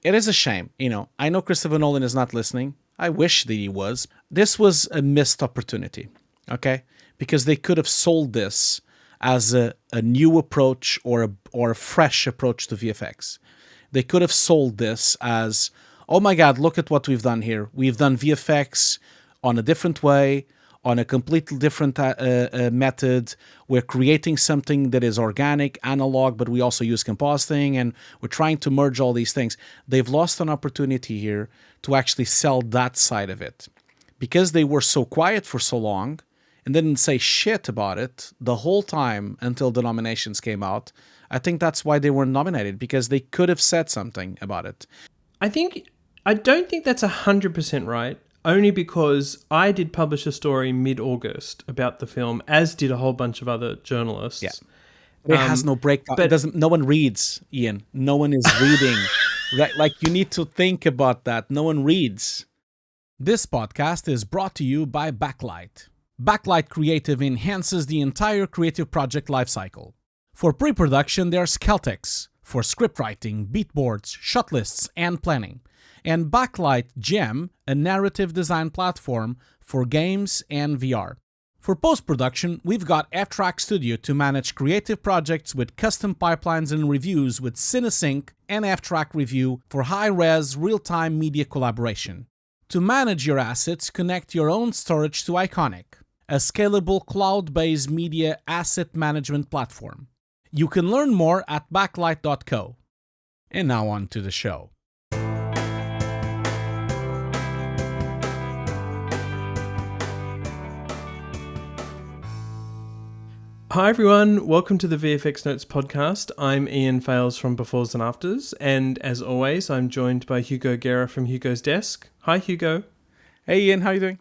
it is a shame. I know Christopher Nolan is not listening. I wish that he was. This was a missed opportunity, okay? Because they could have sold this as a new approach or a fresh approach to VFX. They could have sold this as, oh my God, look at what we've done here. We've done VFX on a different way, on a completely different method. We're creating something that is organic, analog, but we also use compositing, and we're trying to merge all these things. They've lost an opportunity here to actually sell that side of it. Because they were so quiet for so long and didn't say shit about it the whole time until the nominations came out, I think that's why they weren't nominated, because they could have said something about it. I don't think that's 100% right, only because I did publish a story mid-August about the film, as did a whole bunch of other journalists. Yeah. It has no breakdown. No one reads, Ian. No one is reading. Right? Like, you need to think about that. No one reads. This podcast is brought to you by Backlight. Backlight Creative enhances the entire creative project lifecycle. For pre-production, there's Celtics. For scriptwriting, beatboards, shot lists, and planning. And Backlight Gem, a narrative design platform for games and VR. For post-production, we've got F-Track Studio to manage creative projects with custom pipelines and reviews with CineSync and F-Track Review for high-res, real-time media collaboration. To manage your assets, connect your own storage to Iconic, a scalable cloud-based media asset management platform. You can learn more at backlight.co. And now on to the show. Hi everyone, welcome to the VFX Notes podcast. I'm Ian Fales from Befores and Afters, and as always, I'm joined by Hugo Guerra from Hugo's Desk. Hi Hugo. Hey Ian, how are you doing?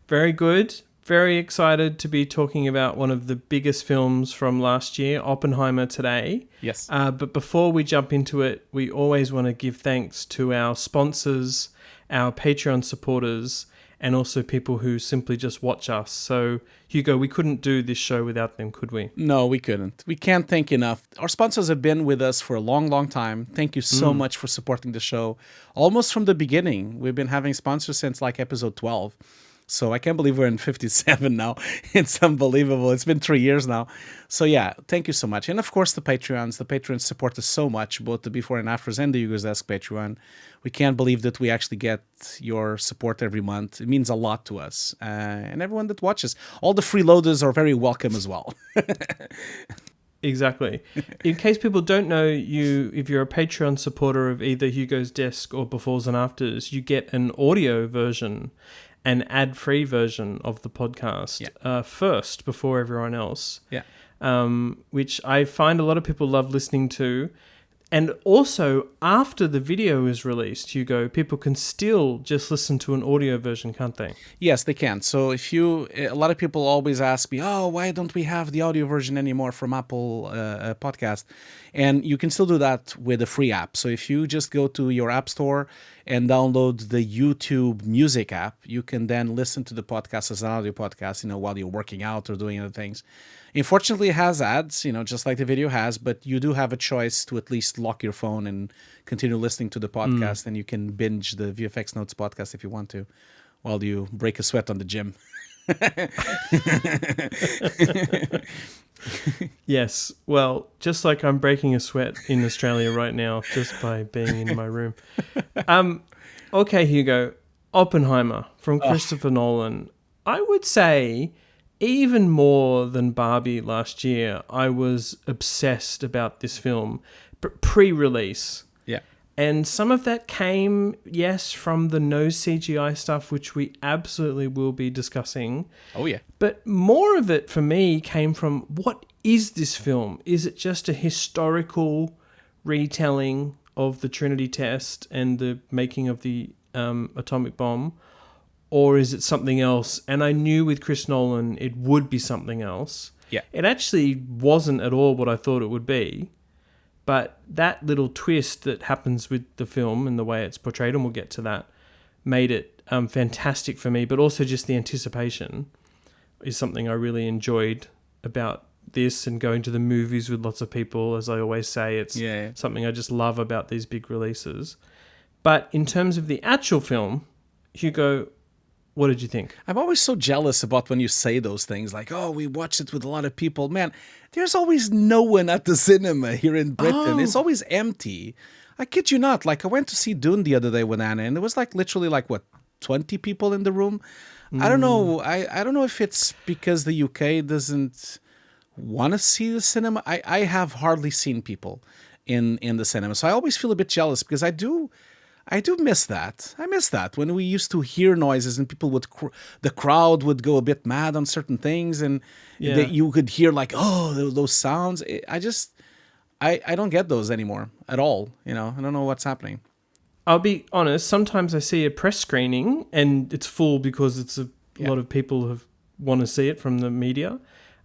Very good. Very excited to be talking about one of the biggest films from last year, Oppenheimer, today. Yes. But before we jump into it, we always want to give thanks to our sponsors, our Patreon supporters, and also people who simply just watch us. So, Hugo, we couldn't do this show without them, could we? No, we couldn't. We can't thank enough. Our sponsors have been with us for a long, long time. Thank you so much for supporting the show. Almost from the beginning. We've been having sponsors since like episode 12. So I can't believe we're in 57 now. It's unbelievable. It's been 3 years now. So yeah, thank you so much. And of course, the Patreons. The Patrons support us so much, both the Before and Afters and the Hugo's Desk Patreon. We can't believe that we actually get your support every month. It means a lot to us. And everyone that watches. All the freeloaders are very welcome as well. Exactly. In case people don't know you, if you're a Patreon supporter of either Hugo's Desk or Befores and Afters, you get an audio version, an ad-free version of the podcast first before everyone else. Yeah. Which I find a lot of people love listening to. And also, after the video is released, Hugo, people can still just listen to an audio version, can't they? Yes, they can. So a lot of people always ask me, oh, why don't we have the audio version anymore from Apple Podcast? And you can still do that with a free app. So if you just go to your app store and download the YouTube Music app, you can then listen to the podcast as an audio podcast, while you're working out or doing other things. Unfortunately, it has ads, just like the video has, but you do have a choice to at least lock your phone and continue listening to the podcast, and you can binge the VFX Notes podcast if you want to, while you break a sweat on the gym. Yes, well, just like I'm breaking a sweat in Australia right now, just by being in my room. Okay, Hugo, Oppenheimer from Christopher Nolan. I would say, even more than Barbie last year, I was obsessed about this film pre-release. Yeah. And some of that came, yes, from the no CGI stuff, which we absolutely will be discussing. Oh, yeah. But more of it, for me, came from, what is this film? Is it just a historical retelling of the Trinity test and the making of the atomic bomb? Or is it something else? And I knew with Chris Nolan it would be something else. Yeah. It actually wasn't at all what I thought it would be. But that little twist that happens with the film and the way it's portrayed, and we'll get to that, made it fantastic for me. But also just the anticipation is something I really enjoyed about this and going to the movies with lots of people. As I always say, it's something I just love about these big releases. But in terms of the actual film, Hugo, what did you think? I'm always so jealous about when you say those things like, oh, we watched it with a lot of people. Man, there's always no one at the cinema here in Britain. It's always empty. I kid you not. Like, I went to see Dune the other day with Anna, and there was like literally like, what, 20 people in the room? I don't know. I don't know if it's because the UK doesn't want to see the cinema. I have hardly seen people in the cinema. So I always feel a bit jealous because I do miss that. I miss that when we used to hear noises and people would, the crowd would go a bit mad on certain things, and you could hear like, oh, those sounds. I don't get those anymore at all. You know, I don't know what's happening. I'll be honest. Sometimes I see a press screening and it's full because it's a lot of people have want to see it from the media,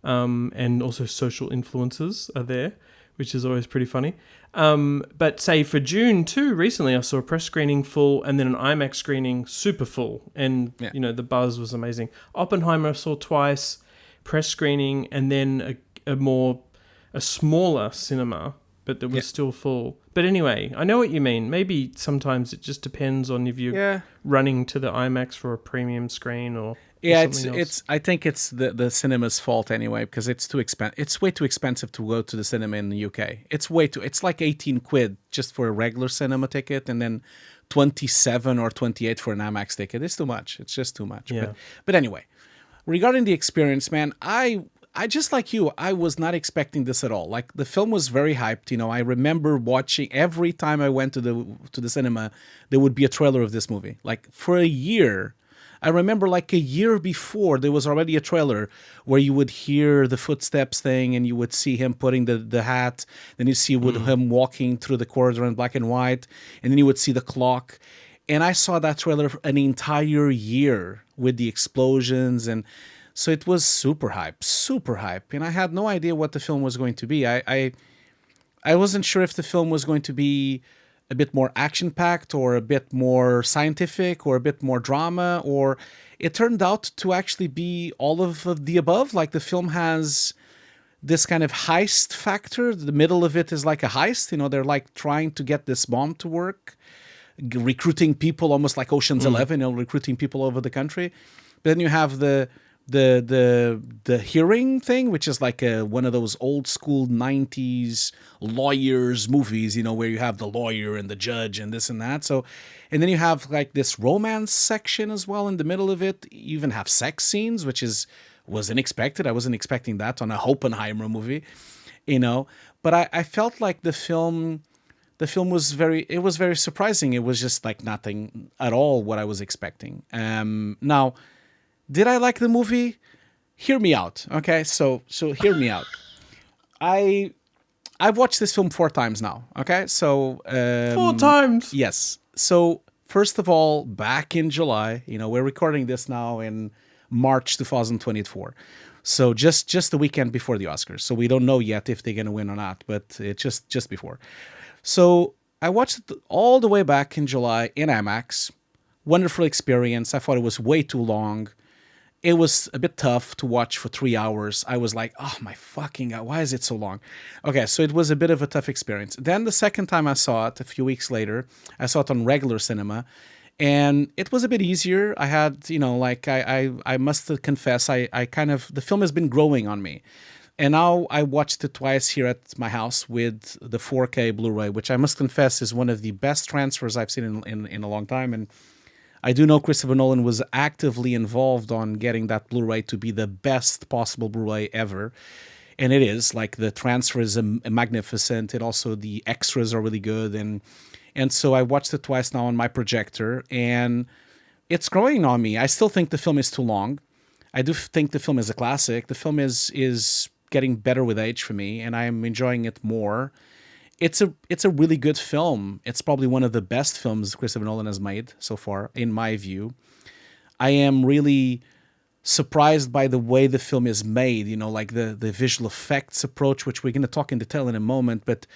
and also social influencers are there, which is always pretty funny. But say for June too, recently I saw a press screening full and then an IMAX screening super full, and you know the buzz was amazing. Oppenheimer I saw twice, press screening, and then a smaller cinema, but that was still full. But anyway, I know what you mean. Maybe sometimes it just depends on if you're running to the IMAX for a premium screen or something else. I think it's the cinema's fault anyway, because it's too expensive. It's way too expensive to go to the cinema in the UK. It's like 18 quid just for a regular cinema ticket, and then 27 or 28 for an IMAX ticket. It's too much. It's just too much. Yeah. But anyway, regarding the experience, man, I just like you, I was not expecting this at all. Like, the film was very hyped. You know, I remember watching every time I went to the cinema, there would be a trailer of this movie. Like, for a year, I remember like a year before, there was already a trailer where you would hear the footsteps thing and you would see him putting the hat. Then you see him walking through the corridor in black and white. And then you would see the clock. And I saw that trailer an entire year with the explosions, and so it was super hype. And I had no idea what the film was going to be. I wasn't sure if the film was going to be a bit more action-packed or a bit more scientific or a bit more drama, or it turned out to actually be all of the above. Like, the film has this kind of heist factor. The middle of it is like a heist. You know, they're like trying to get this bomb to work, recruiting people almost like Ocean's 11, you know, recruiting people over the country. But then you have the hearing thing, which is like one of those old school 90s lawyers movies, you know, where you have the lawyer and the judge and this and that. So, and then you have like this romance section as well in the middle of it. You even have sex scenes, which was unexpected. I wasn't expecting that on a Oppenheimer movie, you know. But I felt like the film was very surprising. It was just like nothing at all what I was expecting. Now, did I like the movie? Hear me out, okay? So hear me out. I've watched this film 4 times now, okay? So 4 times? Yes. So first of all, back in July, you know, we're recording this now in March 2024. So just the weekend before the Oscars. So we don't know yet if they're going to win or not, but it's just before. So I watched it all the way back in July in IMAX. Wonderful experience. I thought it was way too long. It was a bit tough to watch for 3 hours. I was like, oh my fucking God, why is it so long? Okay, so it was a bit of a tough experience. Then the second time I saw it, a few weeks later, I saw it on regular cinema, and it was a bit easier. I had, you know, like I must confess, I kind of, the film has been growing on me. And now I watched it twice here at my house with the 4K Blu-ray, which I must confess is one of the best transfers I've seen in a long time. And I do know Christopher Nolan was actively involved on getting that Blu-ray to be the best possible Blu-ray ever. And it is. Like, the transfer is magnificent. It also, the extras are really good. And so I watched it twice now on my projector, and it's growing on me. I still think the film is too long. I do think the film is a classic. The film is getting better with age for me, and I'm enjoying it more. It's a really good film. It's probably one of the best films Christopher Nolan has made so far, in my view. I am really surprised by the way the film is made, you know, like the visual effects approach, which we're going to talk in detail in a moment, but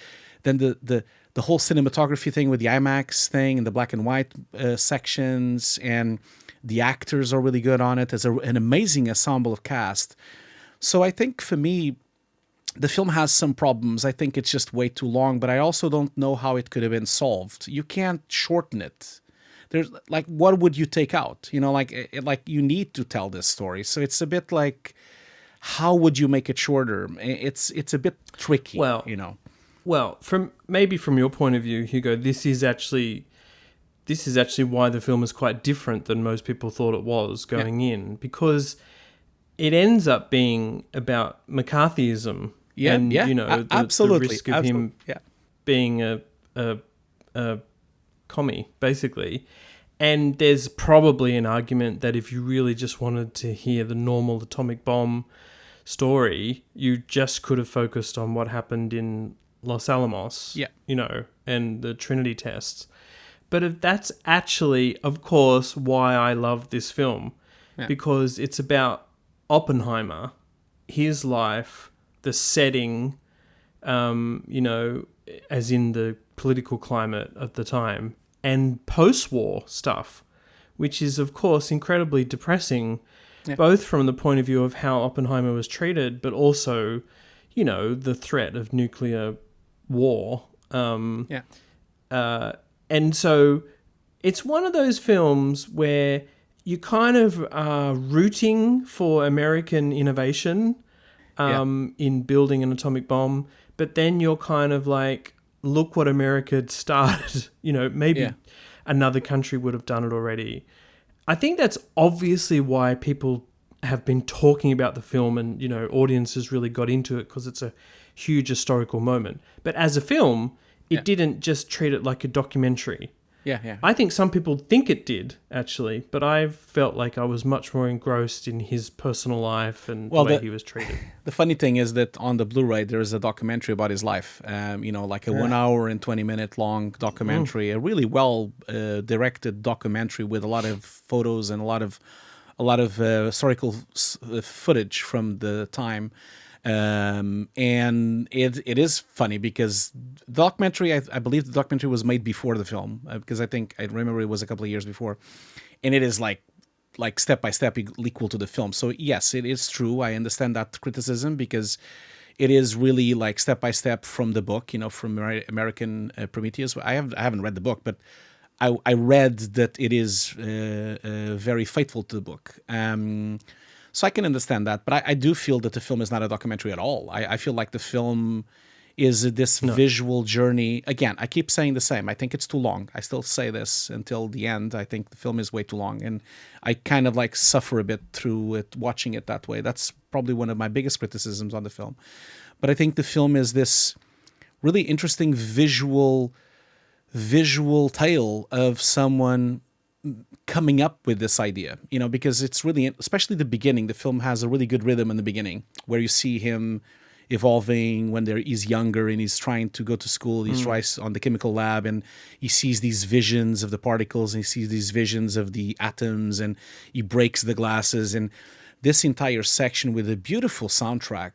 then the whole cinematography thing with the IMAX thing and the black and white sections, and the actors are really good on it. There's an amazing ensemble of cast. So I think for me, the film has some problems. I think it's just way too long, but I also don't know how it could have been solved. You can't shorten it. There's like, what would you take out? Like you need to tell this story. So it's a bit like, how would you make it shorter? It's a bit tricky, Well, well, from your point of view, Hugo, this is actually why the film is quite different than most people thought it was going in, because it ends up being about McCarthyism and the absolutely, risk of him being a commie, basically. And there's probably an argument that if you really just wanted to hear the normal atomic bomb story, you just could have focused on what happened in Los Alamos, and the Trinity tests. But that's actually, of course, why I love this film, because it's about Oppenheimer, his life, the setting, as in the political climate of the time, and post-war stuff, which is, of course, incredibly depressing, both from the point of view of how Oppenheimer was treated, but also, the threat of nuclear war. And so it's one of those films where you kind of are rooting for American innovation in building an atomic bomb, but then you're kind of like, look what America had started. Maybe another country would have done it already. I think that's obviously why people have been talking about the film and, audiences really got into it, because it's a huge historical moment. But as a film, it didn't just treat it like a documentary. I think some people think it did, actually, but I felt like I was much more engrossed in his personal life and the way he was treated. The funny thing is that on the Blu-ray, there is a documentary about his life, like a 1 hour and 20-minute long documentary, a really well directed documentary with a lot of photos and a lot of historical footage from the time. And it is funny because the documentary, I believe the documentary was made before the film, because I remember it was a couple of years before, and it is like step by step equal to the film. So yes, it is true. I understand that criticism, because it is really like step by step from the book, from American Prometheus. I haven't read the book, but I read that it is very faithful to the book. So I can understand that, but I do feel that the film is not a documentary at all. I feel like the film is this visual journey. Again, I keep saying the same. I think it's too long. I still say this until the end. I think the film is way too long, and I kind of like suffer a bit through it, watching it that way. That's probably one of my biggest criticisms on the film. But I think the film is this really interesting visual tale of someone coming up with this idea, because it's really, especially the beginning, the film has a really good rhythm in the beginning where you see him evolving when he's younger and he's trying to go to school. He tries on the chemical lab and he sees these visions of the particles and he sees these visions of the atoms and he breaks the glasses. And this entire section with a beautiful soundtrack,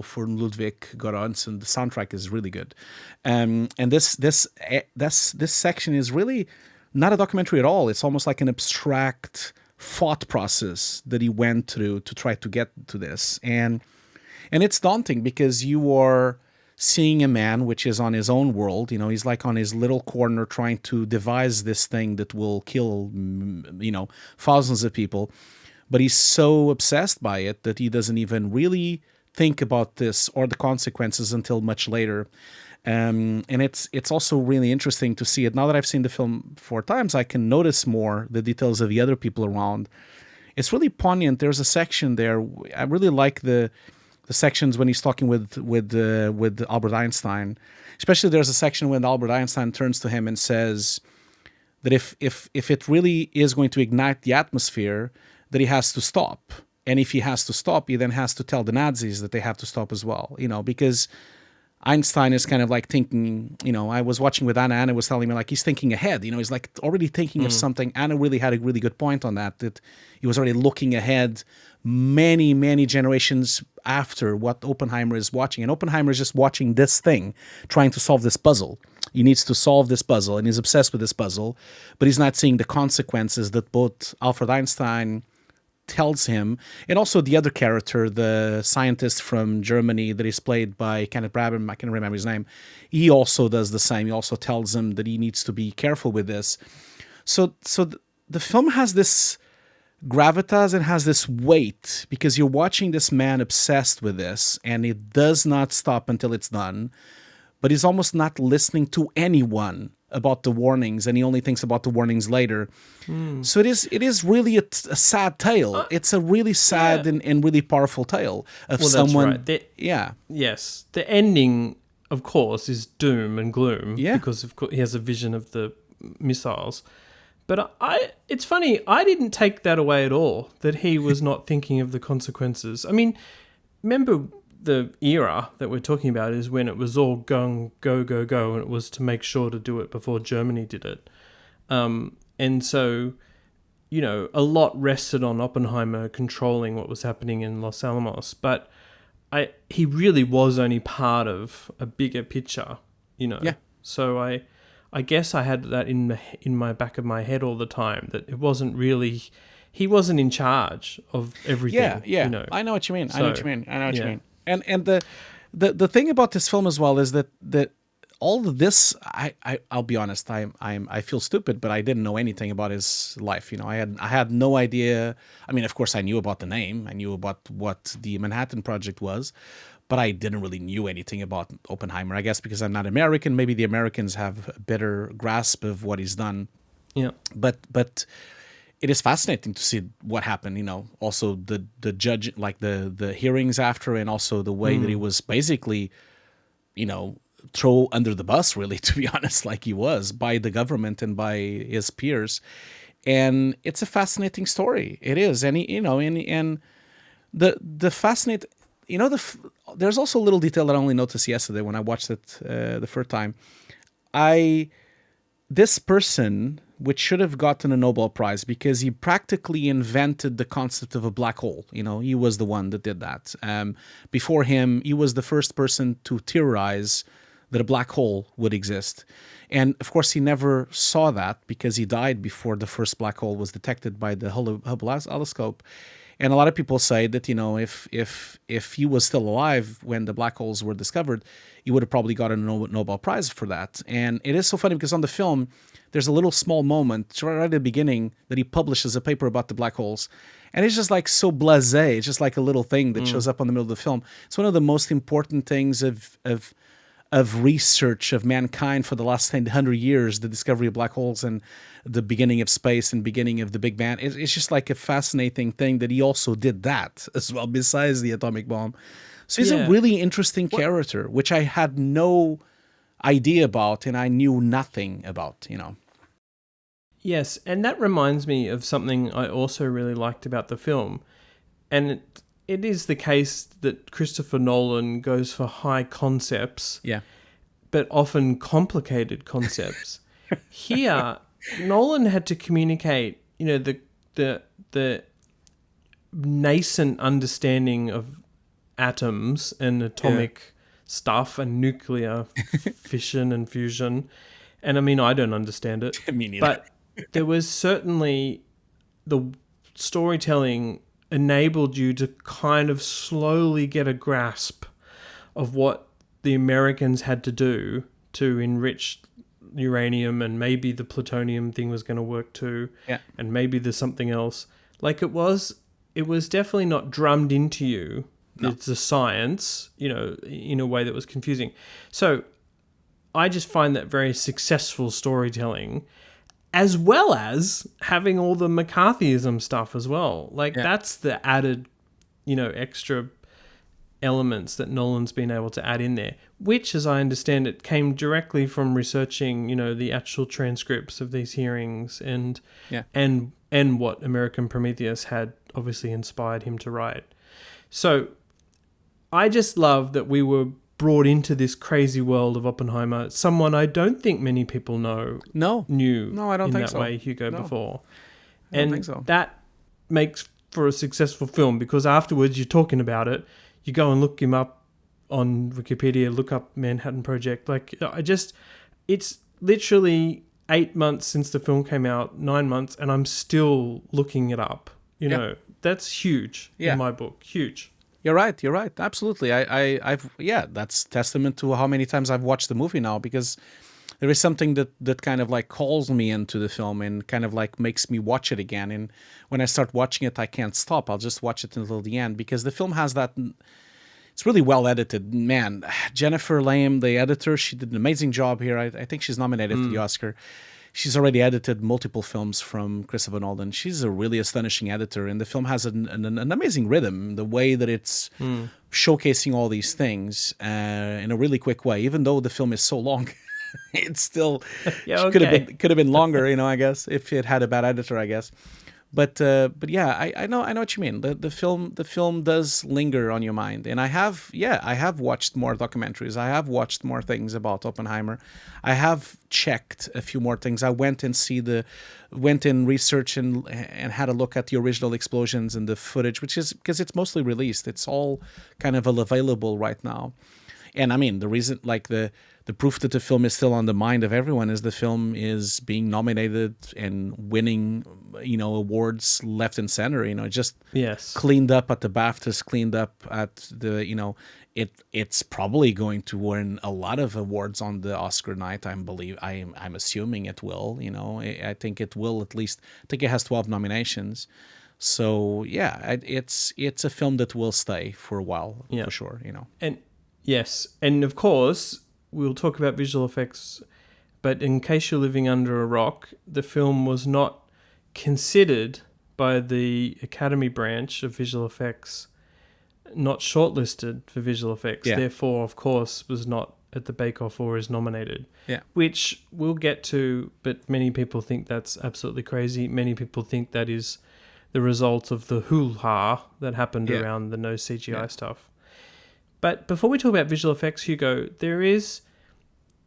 for Ludwig Göransson, the soundtrack is really good. And this section is really not a documentary at all. It's almost like an abstract thought process that he went through to try to get to this. And it's daunting because you are seeing a man which is on his own world. He's like on his little corner trying to devise this thing that will kill, thousands of people. But he's so obsessed by it that he doesn't even really think about this or the consequences until much later. And it's also really interesting to see it. Now that I've seen the film 4 times, I can notice more the details of the other people around. It's really poignant. There's a section there. I really like the sections when he's talking with Albert Einstein. Especially there's a section when Albert Einstein turns to him and says that if it really is going to ignite the atmosphere, that he has to stop. And if he has to stop, he then has to tell the Nazis that they have to stop as well. Because Einstein is kind of like thinking, I was watching with Anna was telling me like he's thinking ahead, he's like already thinking of something. Anna really had a really good point on that he was already looking ahead many, many generations after what Oppenheimer is watching. And Oppenheimer is just watching this thing, trying to solve this puzzle. He needs to solve this puzzle and he's obsessed with this puzzle, but he's not seeing the consequences that both Alfred Einstein tells him, and also the other character, the scientist from Germany that is played by Kenneth Branagh, I can't remember his name, he also does the same. He also tells him that he needs to be careful with this. So the film has this gravitas and has this weight because you're watching this man obsessed with this, and it does not stop until it's done. But he's almost not listening to anyone about the warnings, and he only thinks about the warnings later. So it is really a sad tale. It's a really sad and really powerful tale of someone. That's right. Yes, the ending, of course, is doom and gloom because of course he has a vision of the missiles. But it's funny, I didn't take that away at all, that he was not thinking of the consequences. I mean, remember the era that we're talking about is when it was all go, and it was to make sure to do it before Germany did it. And so, a lot rested on Oppenheimer controlling what was happening in Los Alamos. But he really was only part of a bigger picture, Yeah. So I guess I had that in my back of my head all the time, that it wasn't really, he wasn't in charge of everything. Yeah. I know what you mean. I know what you mean. And the thing about this film as well is that all of this, I'll be honest, I feel stupid, but I didn't know anything about his life. I had no idea. I mean, of course, I knew about the name. I knew about what the Manhattan Project was, but I didn't really knew anything about Oppenheimer. I guess because I'm not American. Maybe the Americans have a better grasp of what he's done. Yeah. But it is fascinating to see what happened. Also the judge, like the hearings after, and also the way that he was basically, throw under the bus, really, to be honest, like he was by the government and by his peers. And it's a fascinating story. It is, and and the fascinate. There's also a little detail that I only noticed yesterday when I watched it the first time. This person, which should have gotten a Nobel Prize because he practically invented the concept of a black hole. He was the one that did that. Before him, he was the first person to theorize that a black hole would exist. And of course, he never saw that because he died before the first black hole was detected by the Hubble telescope. And a lot of people say that, if he was still alive when the black holes were discovered, he would have probably gotten a Nobel Prize for that. And it is so funny because on the film, there's a little small moment right at the beginning that he publishes a paper about the black holes. And it's just like so blasé. It's just like a little thing that shows up on the middle of the film. It's one of the most important things of research of mankind for the last 100 years, the discovery of black holes and the beginning of space and beginning of the Big Bang. It's just like a fascinating thing that he also did that as well, besides the atomic bomb. So he's a really interesting character, which I had no idea about and I knew nothing about, Yes, and that reminds me of something I also really liked about the film. And it is the case that Christopher Nolan goes for high concepts, but often complicated concepts. Here, Nolan had to communicate, the nascent understanding of atoms and atomic stuff and nuclear fission and fusion. And I mean, I don't understand it. Me neither. But there was certainly the storytelling enabled you to kind of slowly get a grasp of what the Americans had to do to enrich uranium, and maybe the plutonium thing was going to work too, and maybe there's something else. Like it was definitely not drummed into you. No. It's a science, in a way that was confusing. So I just find that very successful storytelling, as well as having all the McCarthyism stuff as well. Like that's the added, extra elements that Nolan's been able to add in there, which, as I understand it, came directly from researching, the actual transcripts of these hearings and what American Prometheus had obviously inspired him to write. So I just love that we were brought into this crazy world of Oppenheimer, someone I don't think many people knew I don't in think that so. way, Hugo, before. I don't think so. That makes for a successful film, because afterwards you're talking about it, you go and look him up on Wikipedia, look up Manhattan Project. Like, it's literally 8 months since the film came out, 9 months, and I'm still looking it up. that's huge in my book. Huge. You're right. You're right. Absolutely. I've that's testament to how many times I've watched the movie now, because there is something that kind of like calls me into the film and kind of like makes me watch it again. And when I start watching it, I can't stop. I'll just watch it until the end, because the film has that. It's really well edited, man. Jennifer Lame, the editor, she did an amazing job here. I think she's nominated for the Oscar. She's already edited multiple films from Christopher Nolan. She's a really astonishing editor, and the film has an amazing rhythm. The way that it's showcasing all these things in a really quick way, even though the film is so long. It's still could have been longer, I guess, if it had a bad editor, I guess. But yeah, I know what you mean. The film does linger on your mind, and I have watched more documentaries. I have watched more things about Oppenheimer. I have checked a few more things. I went and researched and had a look at the original explosions and the footage, which is because it's mostly released. It's all kind of available right now. And I mean, the reason, like the proof that the film is still on the mind of everyone is the film is being nominated and winning, awards left and center. Just cleaned up at the BAFTAs, cleaned up at the, it's probably going to win a lot of awards on the Oscar night. I'm assuming it will. I think it will at least. I think it has 12 nominations. So yeah, it's a film that will stay for a while for sure. And yes, and of course we'll talk about visual effects, but in case you're living under a rock, the film was not considered by the Academy branch of visual effects, not shortlisted for visual effects. Yeah. Therefore, of course, was not at the Bake Off or is nominated. Yeah. Which we'll get to, but many people think that's absolutely crazy. Many people think that is the result of the hoo-ha that happened around the no CGI stuff. But before we talk about visual effects, Hugo, there is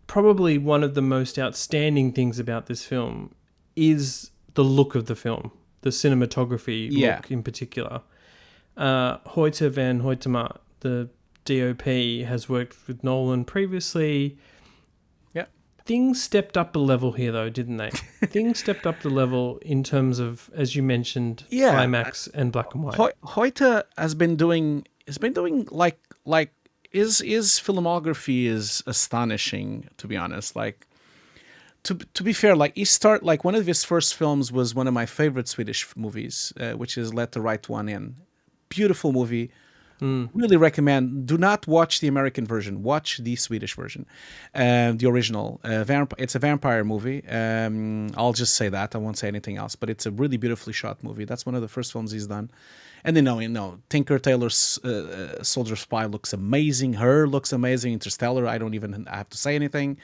probably one of the most outstanding things about this film is the look of the film, the cinematography look in particular. Hoyte van Hoytema, the DOP, has worked with Nolan previously. Yeah. Things stepped up a level here, though, didn't they? Things stepped up the level in terms of, as you mentioned, IMAX and black and white. Hoyte has been doing like his filmography is astonishing, to be honest. Like to be fair, like one of his first films was one of my favorite Swedish movies, which is Let the Right One In. Beautiful movie. Really recommend. Do not watch the American version. Watch the Swedish version, the original. It's a vampire movie. I'll just say that. I won't say anything else. But it's a really beautifully shot movie. That's one of the first films he's done. And Tinker Tailor's Soldier Spy looks amazing. Her looks amazing. Interstellar, I don't even have to say anything.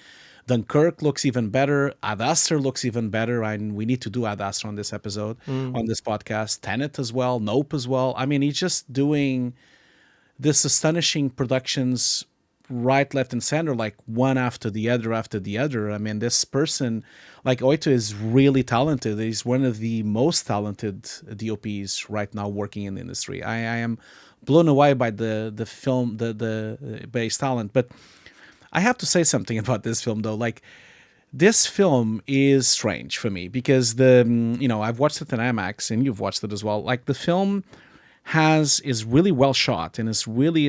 Dunkirk looks even better. Ad Astra looks even better. And we need to do Ad Astra on this episode, on this podcast. Tenet as well. Nope as well. I mean, he's just doing this astonishing productions right, left, and center, like one after the other. I mean, this person, like Hoyte, is really talented. He's one of the most talented DOPs right now working in the industry. I am blown away by the film, the base talent. But I have to say something about this film, though. Like, this film is strange for me because I've watched it in IMAX and you've watched it as well. Like, the film is really well shot and is really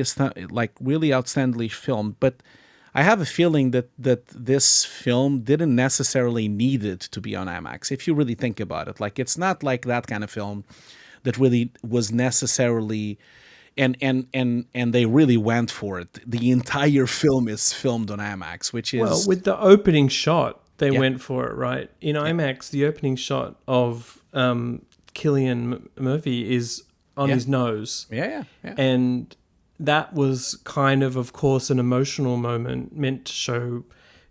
really outstandingly filmed, but I have a feeling that this film didn't necessarily need it to be on IMAX. If you really think about it, like, it's not like that kind of film that really was necessarily, and they really went for it. The entire film is filmed on IMAX, which is with the opening shot, they went for it, right? In IMAX, the opening shot of Cillian Murphy is on his nose. Yeah. And that was kind of course, an emotional moment meant to show,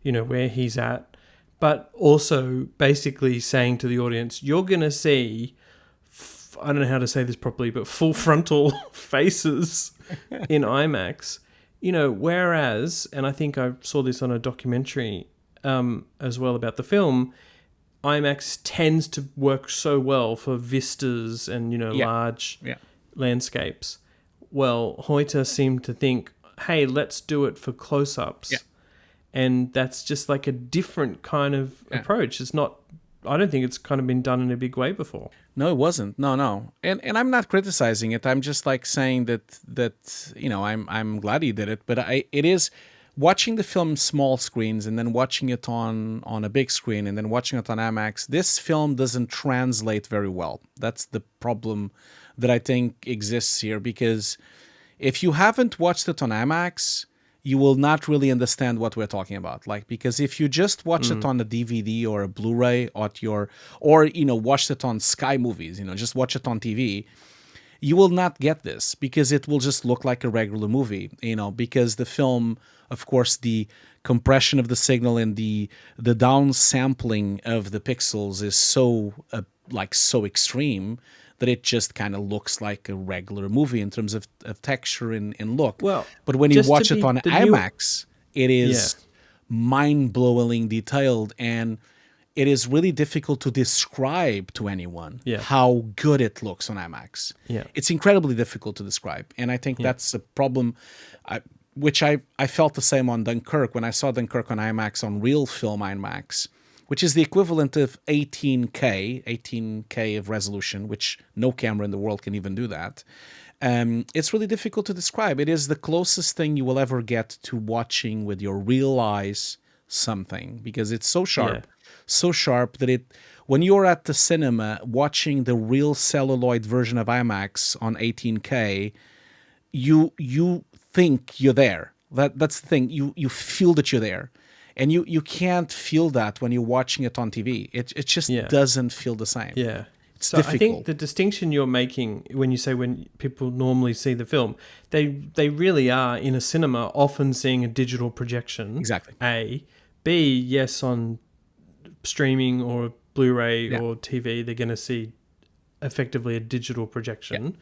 where he's at, but also basically saying to the audience, you're going to see, I don't know how to say this properly, but full frontal faces in IMAX, whereas, and I think I saw this on a documentary as well about the film, IMAX tends to work so well for vistas and, large landscapes. Well, Hoyte seemed to think, hey, let's do it for close-ups. Yeah. And that's just like a different kind of approach. It's not I don't think it's kind of been done in a big way before. No, it wasn't. No. And I'm not criticizing it. I'm just like saying that I'm glad he did it, but it is watching the film small screens and then watching it on a big screen and then watching it on IMAX. This film doesn't translate very well. That's the problem that I think exists here, because if you haven't watched it on IMAX, you will not really understand what we're talking about. Like, because if you just watch it on a DVD or a Blu-ray or watched it on Sky Movies, just watch it on TV, you will not get this, because it will just look like a regular movie, because the film, of course, the compression of the signal and the downsampling of the pixels is so extreme that it just kind of looks like a regular movie in terms of texture and look. Well, but when you watch it on IMAX, it is Yeah. mind-blowingly detailed, and it is really difficult to describe to anyone Yeah. how good it looks on IMAX. Yeah. It's incredibly difficult to describe, and I think that's a problem, which I felt the same on Dunkirk. When I saw Dunkirk on IMAX, on real film IMAX, which is the equivalent of 18K of resolution, which no camera in the world can even do that. It's really difficult to describe. It is the closest thing you will ever get to watching with your real eyes something, because it's so sharp, that when you're at the cinema watching the real celluloid version of IMAX on 18K, you think you're there. That's the thing. You feel that you're there. And you can't feel that when you're watching it on TV. It just doesn't feel the same. Yeah. It's So difficult. I think the distinction you're making when you say when people normally see the film, they really are in a cinema often seeing a digital projection. Exactly. A. B, yes, on streaming or Blu-ray or TV, they're going to see effectively a digital projection.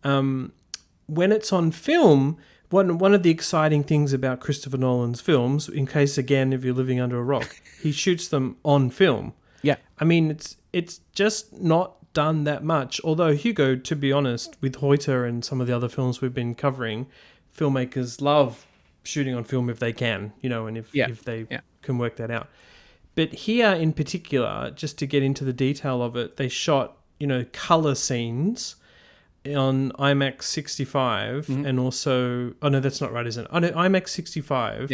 When it's on film, one of the exciting things about Christopher Nolan's films, in case, again, if you're living under a rock, he shoots them on film. Yeah. I mean, it's just not done that much. Although, Hugo, to be honest, with Hoyter and some of the other films we've been covering, filmmakers love shooting on film if they can, and if they can work that out. But here in particular, just to get into the detail of it, they shot, color scenes on IMAX 65 and also... Oh, no, that's not right, isn't it? Oh, no, IMAX 65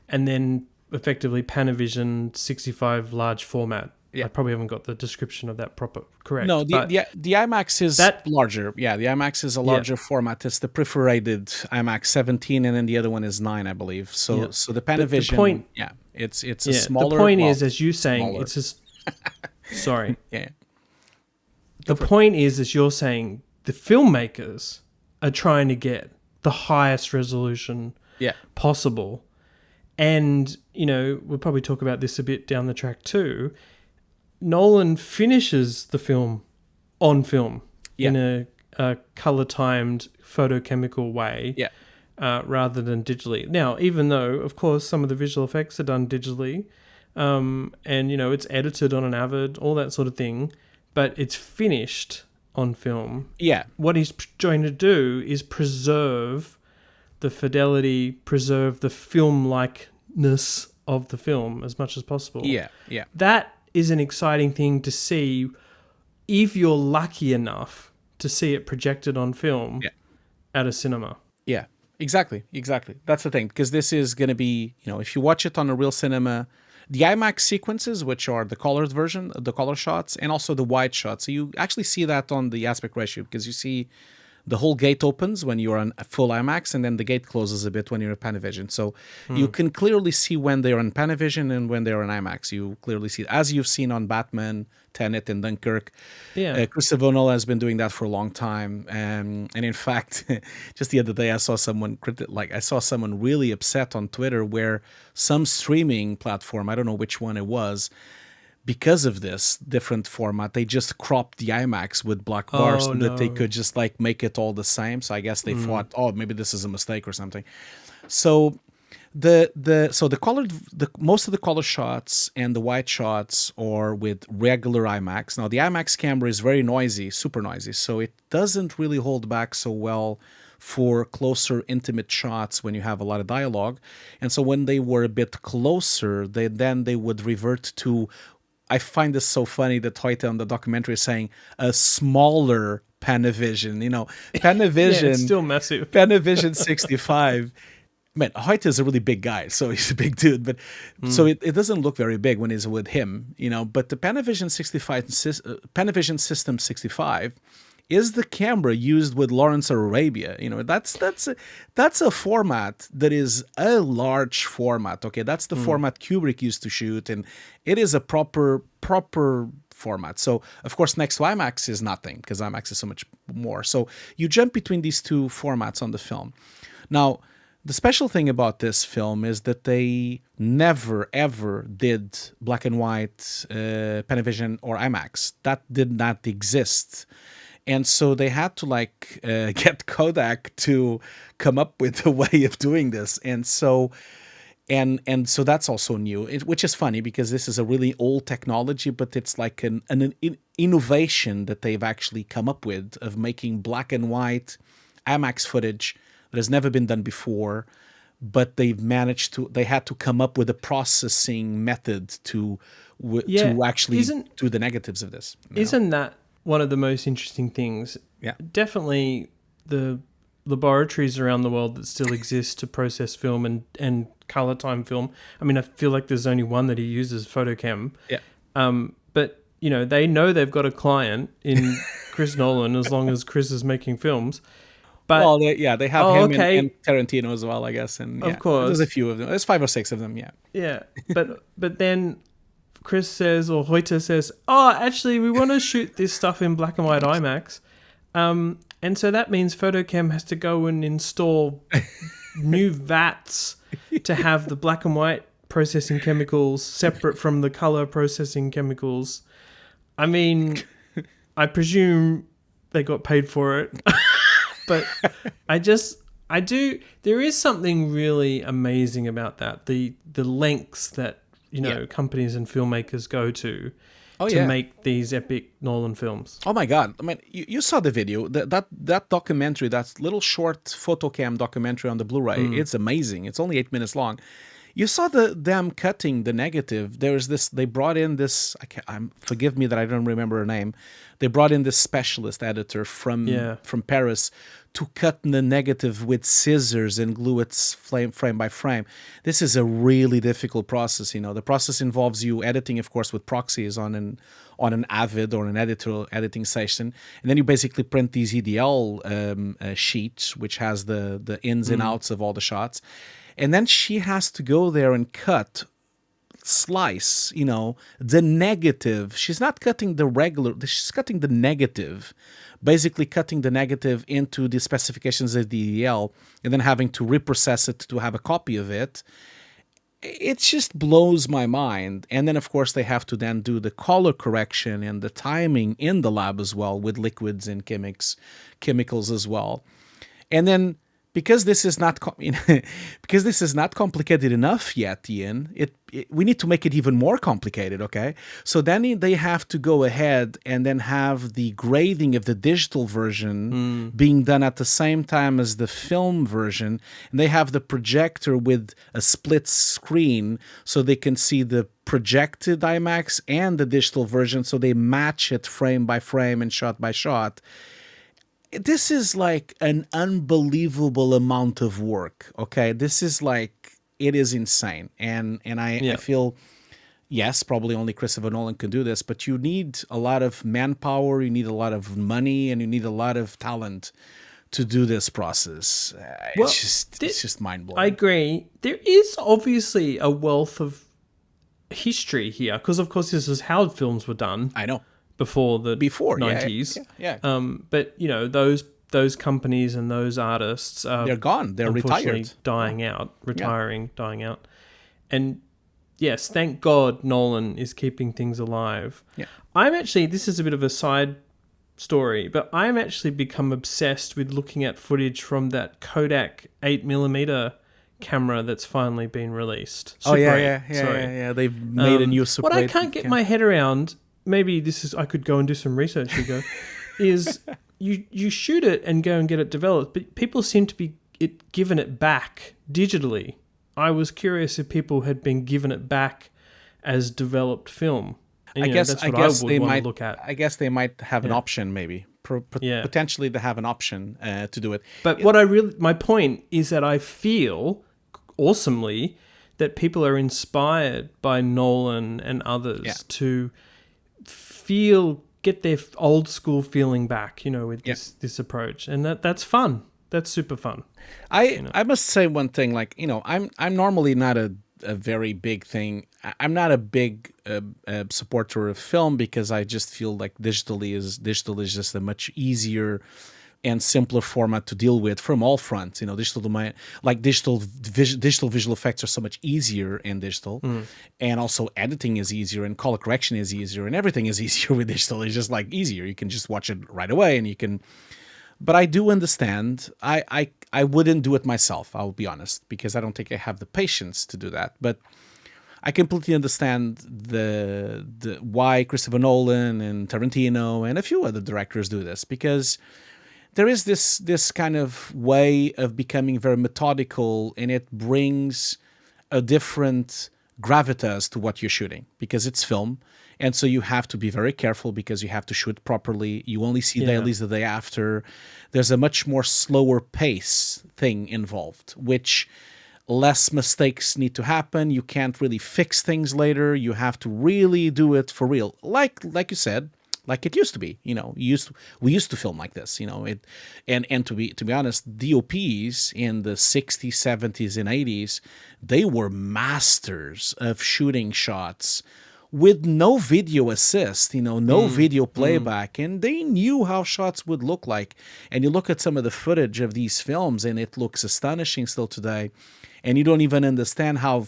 and then effectively Panavision 65 large format. Yeah. I probably haven't got the description of that correct. No, the IMAX is larger. Yeah, the IMAX is a larger format. It's the perforated IMAX 17, and then the other one is 9, I believe. So the Panavision, it's a smaller... The point is, as you're saying, it's just... Sorry. The point is, as you're saying, the filmmakers are trying to get the highest resolution possible. And, we'll probably talk about this a bit down the track too. Nolan finishes the film on film in a color-timed photochemical way rather than digitally. Now, even though, of course, some of the visual effects are done digitally and, it's edited on an Avid, all that sort of thing, but it's finished on film. Yeah. What he's trying to do is preserve the fidelity, preserve the film-likeness of the film as much as possible. Yeah. That is an exciting thing to see if you're lucky enough to see it projected on film at a cinema. Yeah, exactly. That's the thing, because this is going to be, if you watch it on a real cinema, the IMAX sequences, which are the colored version, the color shots, and also the wide shots. So you actually see that on the aspect ratio, because you see the whole gate opens when you're on full IMAX, and then the gate closes a bit when you're in Panavision. So you can clearly see when they're on Panavision and when they're on IMAX. You clearly see, as you've seen on Batman, Tenet, and Dunkirk. Christopher Nolan has been doing that for a long time. And in fact, just the other day, I saw someone really upset on Twitter where some streaming platform, I don't know which one it was, because of this different format, they just cropped the IMAX with black bars so that they could just make it all the same. So I guess they thought, maybe this is a mistake or something. So most of the color shots and the wide shots are with regular IMAX. Now the IMAX camera is very noisy, super noisy, so it doesn't really hold back so well for closer, intimate shots when you have a lot of dialogue. And so when they were a bit closer, they would revert to I find this so funny that Hoyte on the documentary is saying a smaller Panavision. Yeah, it's Panavision, still massive. Panavision 65. Man, Hoyte is a really big guy, so he's a big dude. But so it doesn't look very big when he's with him, But the Panavision 65, Panavision System 65, is the camera used with Lawrence of Arabia. That's a format that is a large format. Okay, that's the format Kubrick used to shoot, and it is a proper format. So of course, next to IMAX is nothing because IMAX is so much more. So you jump between these two formats on the film. Now, the special thing about this film is that they never, ever did black and white Panavision or IMAX. That did not exist. And so they had to get Kodak to come up with a way of doing this. And so that's also new, which is funny because this is a really old technology, but it's like an innovation that they've actually come up with of making black and white IMAX footage that has never been done before, but they had to come up with a processing method to actually do the negatives of this. Isn't that one of the most interesting things? Yeah. Definitely the laboratories around the world that still exist to process film and color time film. I mean, I feel like there's only one that he uses, FotoKam. Yeah. But, they know they've got a client in Chris Nolan as long as Chris is making films. But, they have him and Tarantino as well, I guess. And of course. There's a few of them. There's 5 or 6 of them, yeah. Yeah. But then Chris says, or Hoyte says, actually, we want to shoot this stuff in black and white IMAX. And so that means FotoKam has to go and install new vats to have the black and white processing chemicals separate from the color processing chemicals. I mean, I presume they got paid for it. But there is something really amazing about that. The lengths that, companies and filmmakers go to make these epic Nolan films. Oh my God. I mean, you saw the video, that documentary, that little short FotoKam documentary on the Blu-ray. It's amazing. It's only 8 minutes long. You saw them cutting the negative. They brought in this, forgive me that I don't remember her name. They brought in this specialist editor from Paris to cut the negative with scissors and glue it frame by frame. This is a really difficult process. The process involves you editing, of course, with proxies on an Avid or an editing session, and then you basically print these EDL sheets, which has the ins and outs of all the shots. And then she has to go there and slice, the negative. She's not cutting the regular, she's cutting the negative, basically cutting the negative into the specifications of the EDL and then having to reprocess it to have a copy of it. It just blows my mind. And then, of course, they have to then do the color correction and the timing in the lab as well with liquids and chemicals as well. And then, because this is not complicated enough yet, Ian, we need to make it even more complicated, okay? So then they have to go ahead and then have the grading of the digital version being done at the same time as the film version. And they have the projector with a split screen so they can see the projected IMAX and the digital version, so they match it frame by frame and shot by shot. This is like an unbelievable amount of work, okay? This is it is insane. And I feel, yes, probably only Christopher Nolan can do this, but you need a lot of manpower, you need a lot of money, and you need a lot of talent to do this process. It's just mind-blowing. I agree. There is obviously a wealth of history here, because of course this is how films were done. I know. Before the 90s. Yeah. But, those companies and those artists are... They're gone. They're retired. Dying out. And, yes, thank God Nolan is keeping things alive. Yeah. This is a bit of a side story, but I'm actually become obsessed with looking at footage from that Kodak 8mm camera that's finally been released. Super 8, yeah. They've made a new Super 8. What I can't get my head around... Maybe I could go and do some research, Hugo, is you shoot it and go and get it developed, but people seem to be given it back digitally. I was curious if people had been given it back as developed film. And, that's I what I guess would they want to might. look at. I guess they might have an Yeah. option, maybe. Yeah. Potentially, they have an option to do it. But my point is that I feel awesomely that people are inspired by Nolan and others to get their old school feeling back, with this approach. And that's fun. That's super fun. I must say one thing, like, I'm normally not a very big thing. I'm not a big supporter of film because I just feel like digital is just a much easier and simpler format to deal with from all fronts. Digital visual effects are so much easier in digital, and also editing is easier, and color correction is easier, and everything is easier with digital. It's just like easier. You can just watch it right away, and you can. But I do understand. I wouldn't do it myself. I'll be honest, because I don't think I have the patience to do that. But I completely understand the why Christopher Nolan and Tarantino and a few other directors do this, because there is this kind of way of becoming very methodical, and it brings a different gravitas to what you're shooting, because it's film, and so you have to be very careful because you have to shoot properly. You only see dailies the day after. There's a much more slower pace thing involved, which less mistakes need to happen. You can't really fix things later. You have to really do it for real, like you said, like it used to be. We used to film like this. And to be honest, DOPs in the 60s, 70s, and 80s, they were masters of shooting shots with no video assist, no video playback, and they knew how shots would look like. And you look at some of the footage of these films, and it looks astonishing still today. And you don't even understand how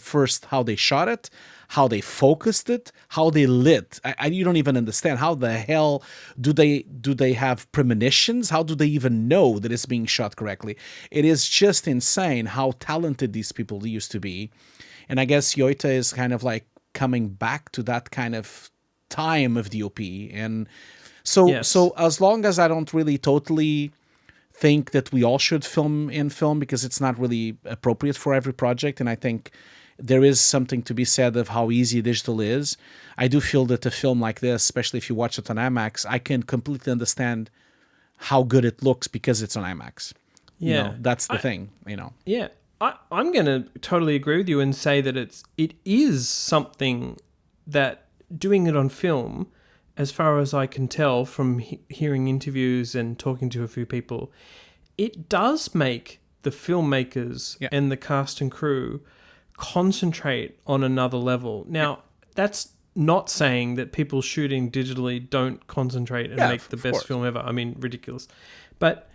they shot it, how they focused it, how they lit. You don't even understand how the hell do they have premonitions? How do they even know that it's being shot correctly? It is just insane how talented these people used to be. And I guess Yoita is kind of like coming back to that kind of time of DOP. And so as long as I don't really totally think that we all should film in film, because it's not really appropriate for every project, and I think there is something to be said of how easy digital is. I do feel that a film like this, especially if you watch it on IMAX, I can completely understand how good it looks because it's on IMAX. Yeah. That's the thing, Yeah. I'm going to totally agree with you and say that it is something that doing it on film, as far as I can tell from hearing interviews and talking to a few people, it does make the filmmakers and the cast and crew concentrate on another level. Now, that's not saying that people shooting digitally don't concentrate and make the best film ever. I mean, ridiculous. But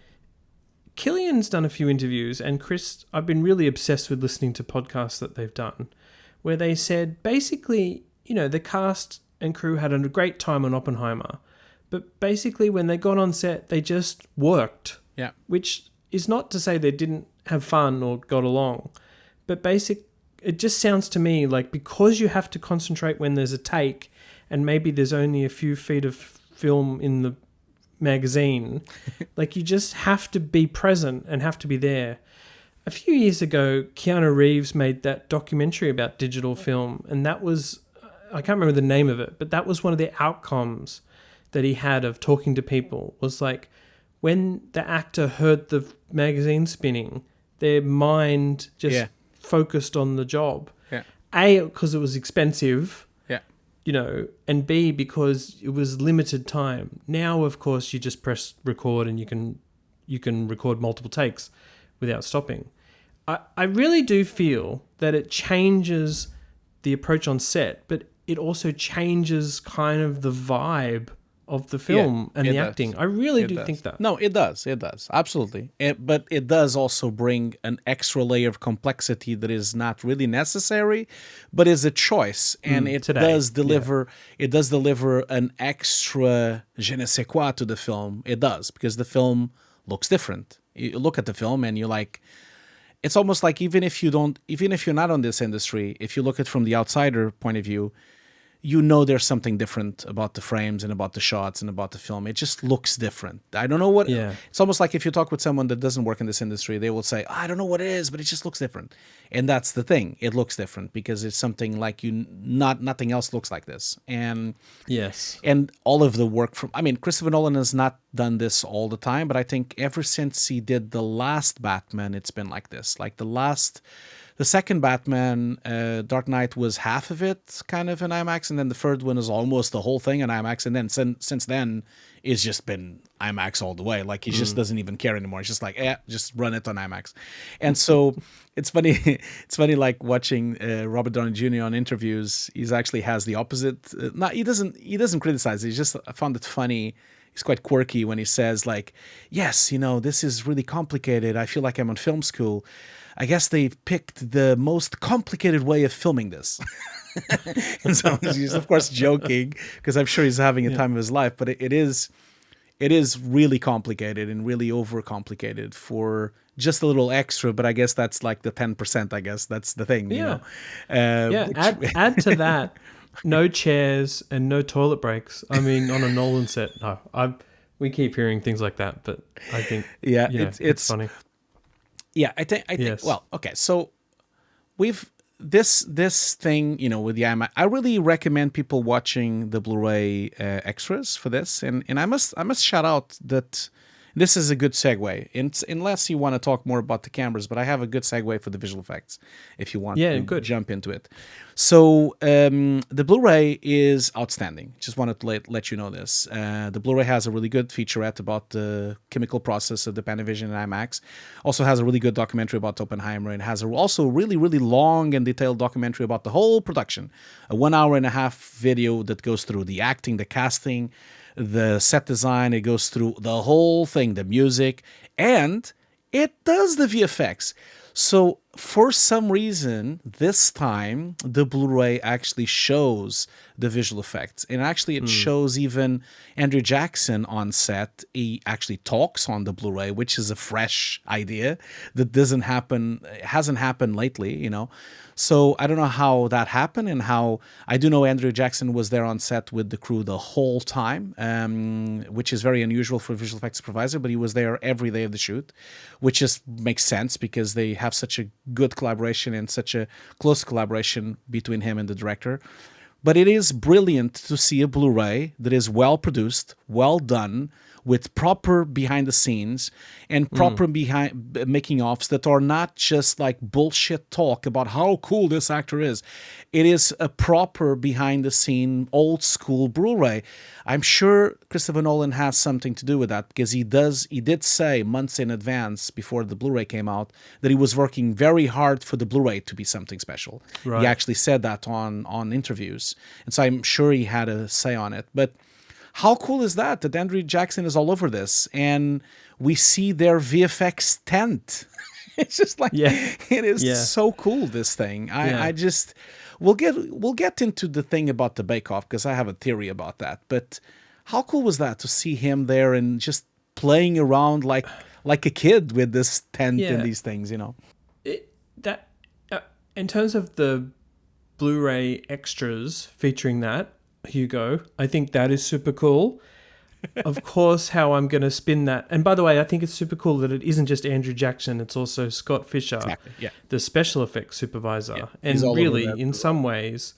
Killian's done a few interviews, and Chris, I've been really obsessed with listening to podcasts that they've done, where they said basically, the cast and crew had a great time on Oppenheimer, but basically when they got on set, they just worked. Yeah. Which is not to say they didn't have fun or got along, but it just sounds to me like because you have to concentrate when there's a take, and maybe there's only a few feet of film in the magazine, like you just have to be present and have to be there. A few years ago, Keanu Reeves made that documentary about digital film, and that was, I can't remember the name of it, but that was one of the outcomes that he had of talking to people, was like when the actor heard the magazine spinning, their mind just focused on the job. Yeah. A, because it was expensive, and B, because it was limited time. Now, of course, you just press record and you can record multiple takes without stopping. I really do feel that it changes the approach on set, but it also changes kind of the vibe of the film and the acting. I really do think that. No, it does. It does. Absolutely. But it does also bring an extra layer of complexity that is not really necessary, but is a choice. And it does deliver an extra je ne sais quoi to the film. It does, because the film looks different. You look at the film and you're like, it's almost like even if you're not on this industry, if you look at it from the outsider point of view, you know there's something different about the frames and about the shots and about the film. It just looks different. I don't know what. Yeah. It's almost like if you talk with someone that doesn't work in this industry, they will say, I don't know what it is, but it just looks different. And that's the thing. It looks different because it's something like nothing else looks like this. Yes. And all of the work from, I mean, Christopher Nolan has not done this all the time, but I think ever since he did the last Batman, it's been like this. Like the second Batman, Dark Knight, was half of it kind of in IMAX, and then the third one is almost the whole thing in IMAX, and then since then, it's just been IMAX all the way. Like, he just doesn't even care anymore. It's just like, just run it on IMAX. And so it's funny, like watching Robert Downey Jr. on interviews. He's actually has the opposite. He doesn't criticize. He just, I found it funny. He's quite quirky when he says, like, yes, this is really complicated. I feel like I'm on film school. I guess they've picked the most complicated way of filming this. And so he's, of course, joking, because I'm sure he's having a time of his life. But it is really complicated and really overcomplicated for just a little extra. But I guess that's like the 10%. I guess that's the thing. Yeah. Which... Add to that, no chairs and no toilet breaks. I mean, on a Nolan set, no. We keep hearing things like that, but I think it's funny. Yeah, I think. Yes. Well, okay. So we've this thing, with the IMAX. I really recommend people watching the Blu-ray extras for this, and I must shout out that this is a good segue. Unless you want to talk more about the cameras, but I have a good segue for the visual effects if you want to jump into it. So the Blu-ray is outstanding. Just wanted to let you know this. The Blu-ray has a really good featurette about the chemical process of the Panavision and IMAX. Also has a really good documentary about Oppenheimer, and has also really, really long and detailed documentary about the whole production. A 1 hour and a half video that goes through the acting, the casting, the set design. It goes through the whole thing, the music, and it does the VFX. So for some reason, this time, the Blu-ray actually shows the visual effects. And actually, it shows even Andrew Jackson on set. He actually talks on the Blu-ray, which is a fresh idea that hasn't happened lately, So I don't know how that happened, and how I do know Andrew Jackson was there on set with the crew the whole time, which is very unusual for a visual effects supervisor, but he was there every day of the shoot, which just makes sense because they have such a good collaboration and such a close collaboration between him and the director. But it is brilliant to see a Blu-ray that is well produced, well done, with proper behind the scenes and proper behind making offs that are not just like bullshit talk about how cool this actor is. It is a proper behind the scene old school Blu-ray. I'm sure Christopher Nolan has something to do with that, because he did say months in advance before the Blu-ray came out that he was working very hard for the Blu-ray to be something special. Right. He actually said that on interviews. And so I'm sure he had a say on it. But how cool is that Andrew Jackson is all over this, and we see their VFX tent? It's just like, it is so cool, this thing. I just, we'll get into the thing about the bake-off, because I have a theory about that. But how cool was that to see him there and just playing around like a kid with this tent and these things, In terms of the Blu-ray extras featuring that, Hugo, I think that is super cool. Of course, how I'm going to spin that. And by the way, I think it's super cool that it isn't just Andrew Jackson, it's also Scott Fisher, the special effects supervisor. Yeah, and really, in some ways,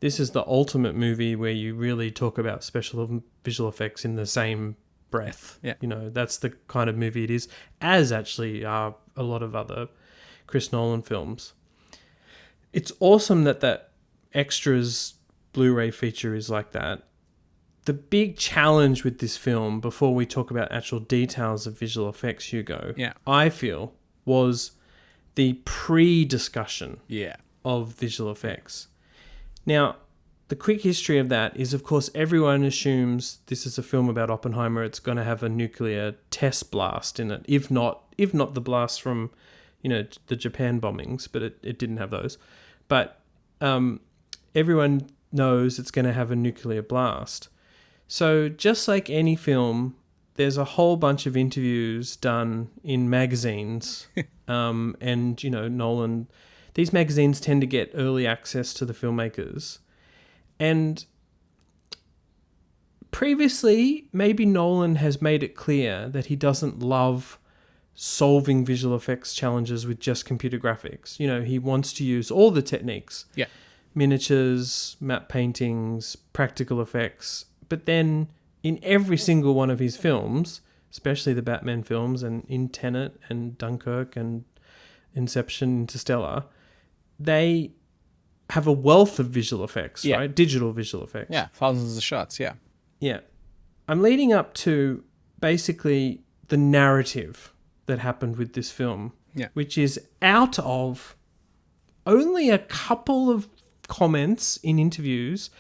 this is the ultimate movie where you really talk about special visual effects in the same breath. Yeah. That's the kind of movie it is, as actually are a lot of other Chris Nolan films. It's awesome that extras Blu-ray feature is like that. The big challenge with this film, before we talk about actual details of visual effects, Hugo, I feel, was the pre-discussion of visual effects. Now, the quick history of that is, of course, everyone assumes this is a film about Oppenheimer. It's going to have a nuclear test blast in it, if not the blast from, the Japan bombings, but it didn't have those. But everyone knows it's going to have a nuclear blast. So just like any film, there's a whole bunch of interviews done in magazines. And, Nolan, these magazines tend to get early access to the filmmakers. And previously, maybe Nolan has made it clear that he doesn't love solving visual effects challenges with just computer graphics. You know, he wants to use all the techniques. Yeah. Miniatures, matte paintings, practical effects. But then in every single one of his films, especially the Batman films and in Tenet and Dunkirk and Inception, Interstellar, they have a wealth of visual effects, right? Digital visual effects. Yeah, thousands of shots, yeah. Yeah. I'm leading up to basically the narrative that happened with this film, which is out of only a couple of comments in interviews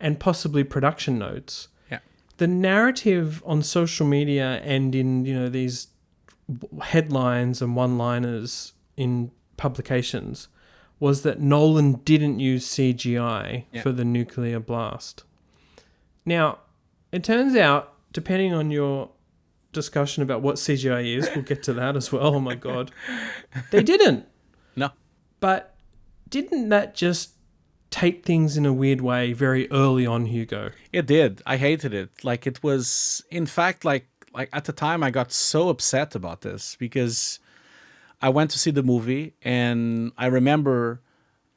and possibly production notes. Yeah. The narrative on social media and in, these headlines and one-liners in publications was that Nolan didn't use CGI for the nuclear blast. Now, it turns out, depending on your discussion about what CGI is, we'll get to that as well. Oh my God. They didn't. No. But didn't that just take things in a weird way very early on, Hugo? It did. I hated it. Like, it was, in fact, like at the time I got so upset about this because I went to see the movie and I remember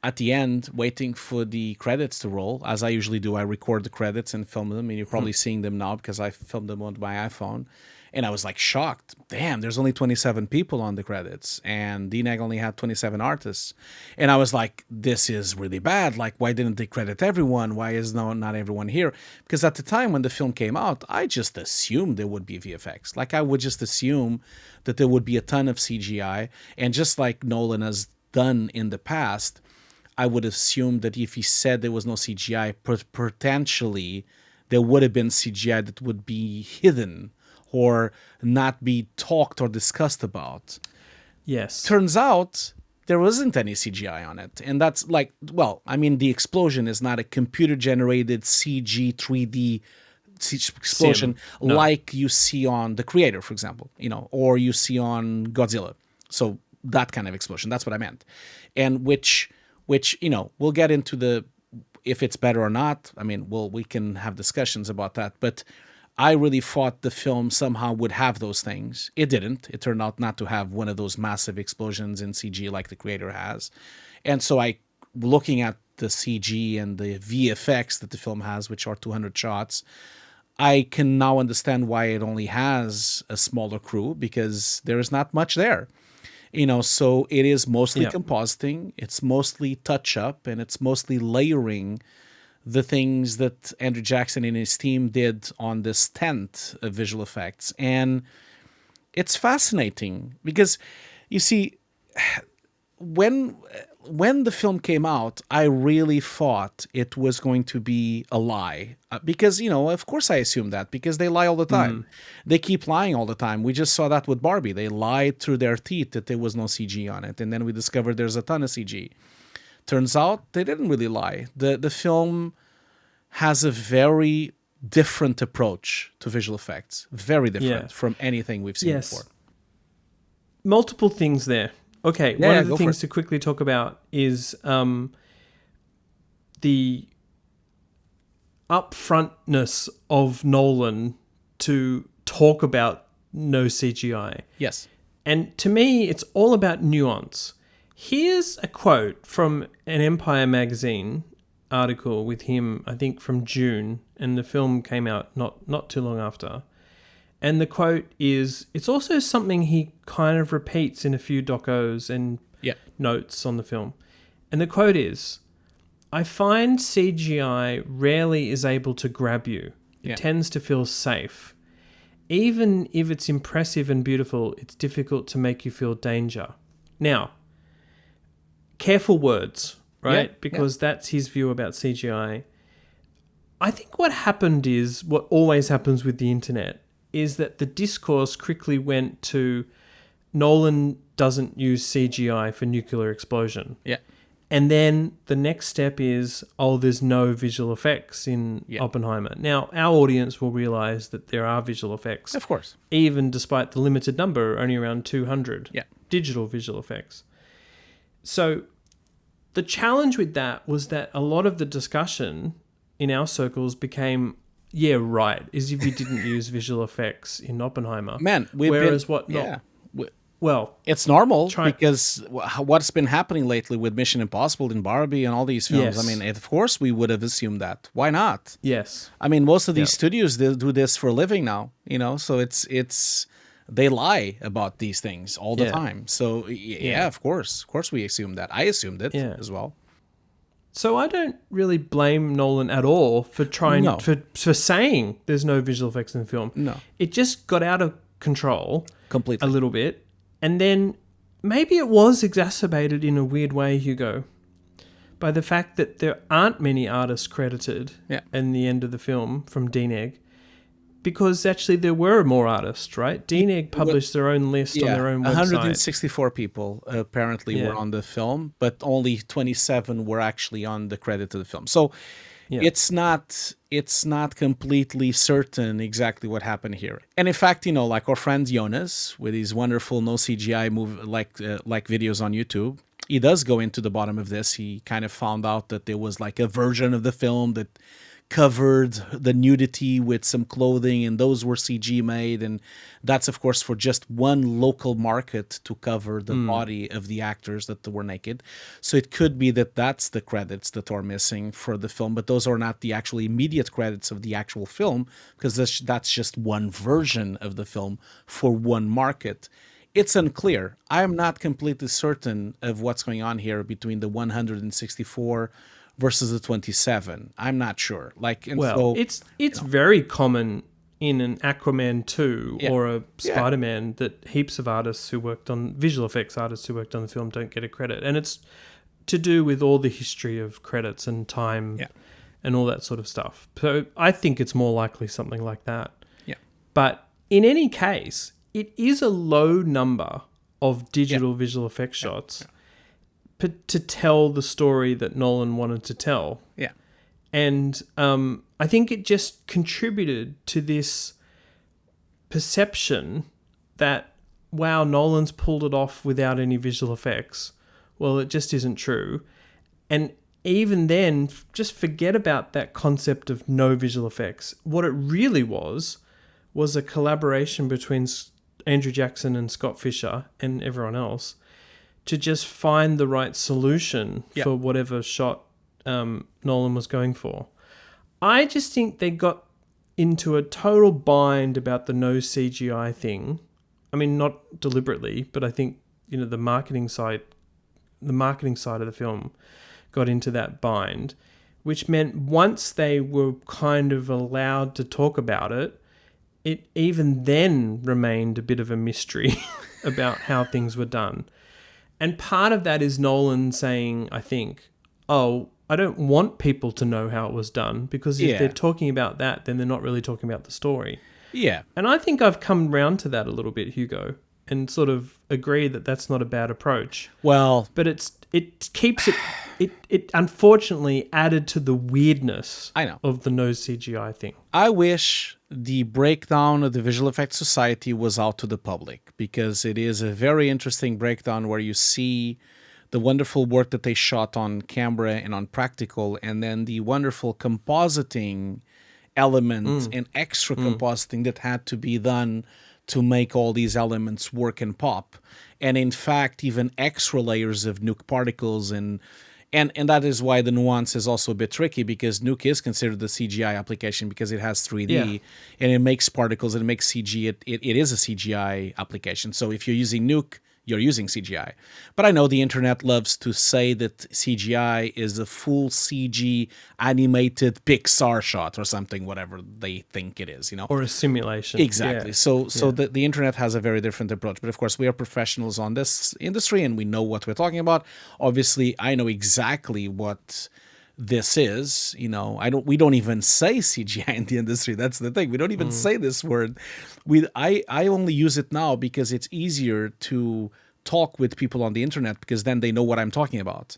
at the end waiting for the credits to roll, as I usually do. I record the credits and film them, and you're probably seeing them now because I filmed them on my iPhone. And I was like shocked. Damn, there's only 27 people on the credits, and DNEG only had 27 artists. And I was like, this is really bad. Like, why didn't they credit everyone? Why is not everyone here? Because at the time when the film came out, I just assumed there would be VFX. Like, I would just assume that there would be a ton of CGI. And just like Nolan has done in the past, I would assume that if he said there was no CGI, potentially there would have been CGI that would be hidden or not be talked or discussed about. Yes. Turns out there wasn't any CGI on it. And that's like, well, I mean, the explosion is not a computer-generated CG 3D explosion like you see on The Creator, for example, or you see on Godzilla. So that kind of explosion, that's what I meant. And which we'll get into if it's better or not. I mean, we can have discussions about that, but I really thought the film somehow would have those things. It didn't. It turned out not to have one of those massive explosions in CG like The Creator has. And so looking at the CG and the VFX that the film has, which are 200 shots, I can now understand why it only has a smaller crew, because there is not much there. So it is mostly compositing, it's mostly touch-up, and it's mostly layering the things that Andrew Jackson and his team did on this tent of visual effects. And it's fascinating because, you see, when the film came out, I really thought it was going to be a lie. Because, of course I assumed that, because they lie all the time. They keep lying all the time. We just saw that with Barbie. They lied through their teeth that there was no CG on it. And then we discovered there's a ton of CG. Turns out they didn't really lie. The film has a very different approach to visual effects. Very different from anything we've seen before. Multiple things there. Okay, one of the things to quickly talk about is the upfrontness of Nolan to talk about no CGI. Yes. And to me, it's all about nuance. Here's a quote from an Empire magazine article with him, I think from June, and the film came out not too long after. And the quote is, it's also something he kind of repeats in a few docos and notes on the film. And the quote is, I find CGI rarely is able to grab you. It tends to feel safe. Even if it's impressive and beautiful, it's difficult to make you feel danger. Now, careful words, right? Because that's his view about CGI. I think what happened is, what always happens with the internet, is that the discourse quickly went to Nolan doesn't use CGI for nuclear explosion. Yeah. And then the next step is, there's no visual effects in Oppenheimer. Now, our audience will realize that there are visual effects. Of course. Even despite the limited number, only around 200 digital visual effects. So the challenge with that was that a lot of the discussion in our circles became, yeah, right, as if you didn't use visual effects in Oppenheimer. Man, Whereas what not? yeah. Well, It's normal try. because what's been happening lately with Mission Impossible and Barbie and all these films. I Yes. mean, of course we would have assumed that. Why not? Yes. I mean, most of Yeah. these studios they do this for a living now, so it's they lie about these things all the Yeah. time. So yeah, of course we assumed that. I assumed it Yeah. as well. So I don't really blame Nolan at all for trying No. for saying there's no visual effects in the film. No. It just got out of control Completely. a little bit, and then maybe it was exacerbated in a weird way, Hugo, by the fact that there aren't many artists credited in the end of the film from DNEG, because actually there were more artists, right? DNEG published their own list on their own website. 164 people apparently were on the film, but only 27 were actually on the credit of the film. So it's not completely certain exactly what happened here. And in fact, like our friend Jonas with his wonderful no CGI movie like videos on YouTube, he does go into the bottom of this. He kind of found out that there was like a version of the film that covered the nudity with some clothing, and those were CG made, and that's of course for just one local market to cover the body of the actors that were naked. So it could be that that's the credits that are missing for the film, but those are not the actual immediate credits of the actual film, because that's just one version of the film for one market. It's unclear. I am not completely certain of what's going on here between the 164 versus the 27. I'm not sure. It's very common in an Aquaman 2 or a Spider-Man that heaps of artists who worked on visual effects artists who worked on the film don't get a credit, and it's to do with all the history of credits and time and all that sort of stuff. So I think it's more likely something like that. Yeah. But in any case, it is a low number of digital visual effects shots to tell the story that Nolan wanted to tell. Yeah. And I think it just contributed to this perception that, wow, Nolan's pulled it off without any visual effects. Well, it just isn't true. And even then, just forget about that concept of no visual effects. What it really was a collaboration between Andrew Jackson and Scott Fisher and everyone else to just find the right solution for whatever shot Nolan was going for. I just think they got into a total bind about the no CGI thing. I mean, not deliberately, but I think the marketing side of the film got into that bind, which meant once they were kind of allowed to talk about it, it even then remained a bit of a mystery about how things were done. And part of that is Nolan saying, I think, I don't want people to know how it was done, because if they're talking about that, then they're not really talking about the story. Yeah. And I think I've come round to that a little bit, Hugo, and sort of agree that that's not a bad approach. Well, but it keeps it unfortunately added to the weirdness of the no CGI thing. I wish the breakdown of the Visual Effects Society was out to the public, because it is a very interesting breakdown where you see the wonderful work that they shot on camera and on practical, and then the wonderful compositing elements and extra compositing that had to be done to make all these elements work and pop. And in fact, even extra layers of nuke particles, and that is why the nuance is also a bit tricky, because nuke is considered a CGI application because it has 3D and it makes particles and it makes CG. It is a CGI application. So if you're using nuke, you're using CGI. But I know the internet loves to say that CGI is a full CG animated Pixar shot or something, whatever they think it is, Or a simulation. Exactly. Yeah. So the internet has a very different approach. But of course, we are professionals on this industry and we know what we're talking about. Obviously, I know exactly what this is. We don't even say CGI in the industry. That's the thing. We don't even say this word. I only use it now because it's easier to talk with people on the internet, because then they know what I'm talking about.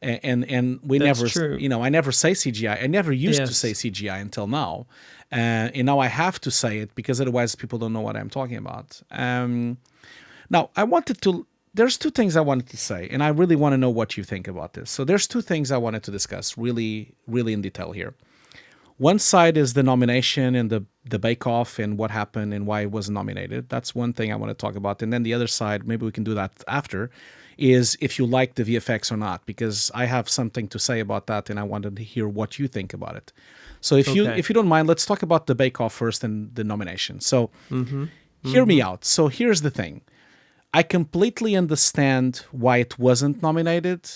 And we That's never, true. I never say CGI. I never used to say CGI until now. And now I have to say it, because otherwise people don't know what I'm talking about. Now, there's two things I wanted to say, and I really want to know what you think about this. So there's two things I wanted to discuss really, really in detail here. one side is the nomination and the bake-off and what happened and why it wasn't nominated. That's one thing I want to talk about. And then the other side, maybe we can do that after, is if you like the VFX or not, because I have something to say about that and I wanted to hear what you think about it. So if you don't mind, let's talk about the bake-off first and the nomination. So hear me out. So here's the thing. I completely understand why it wasn't nominated,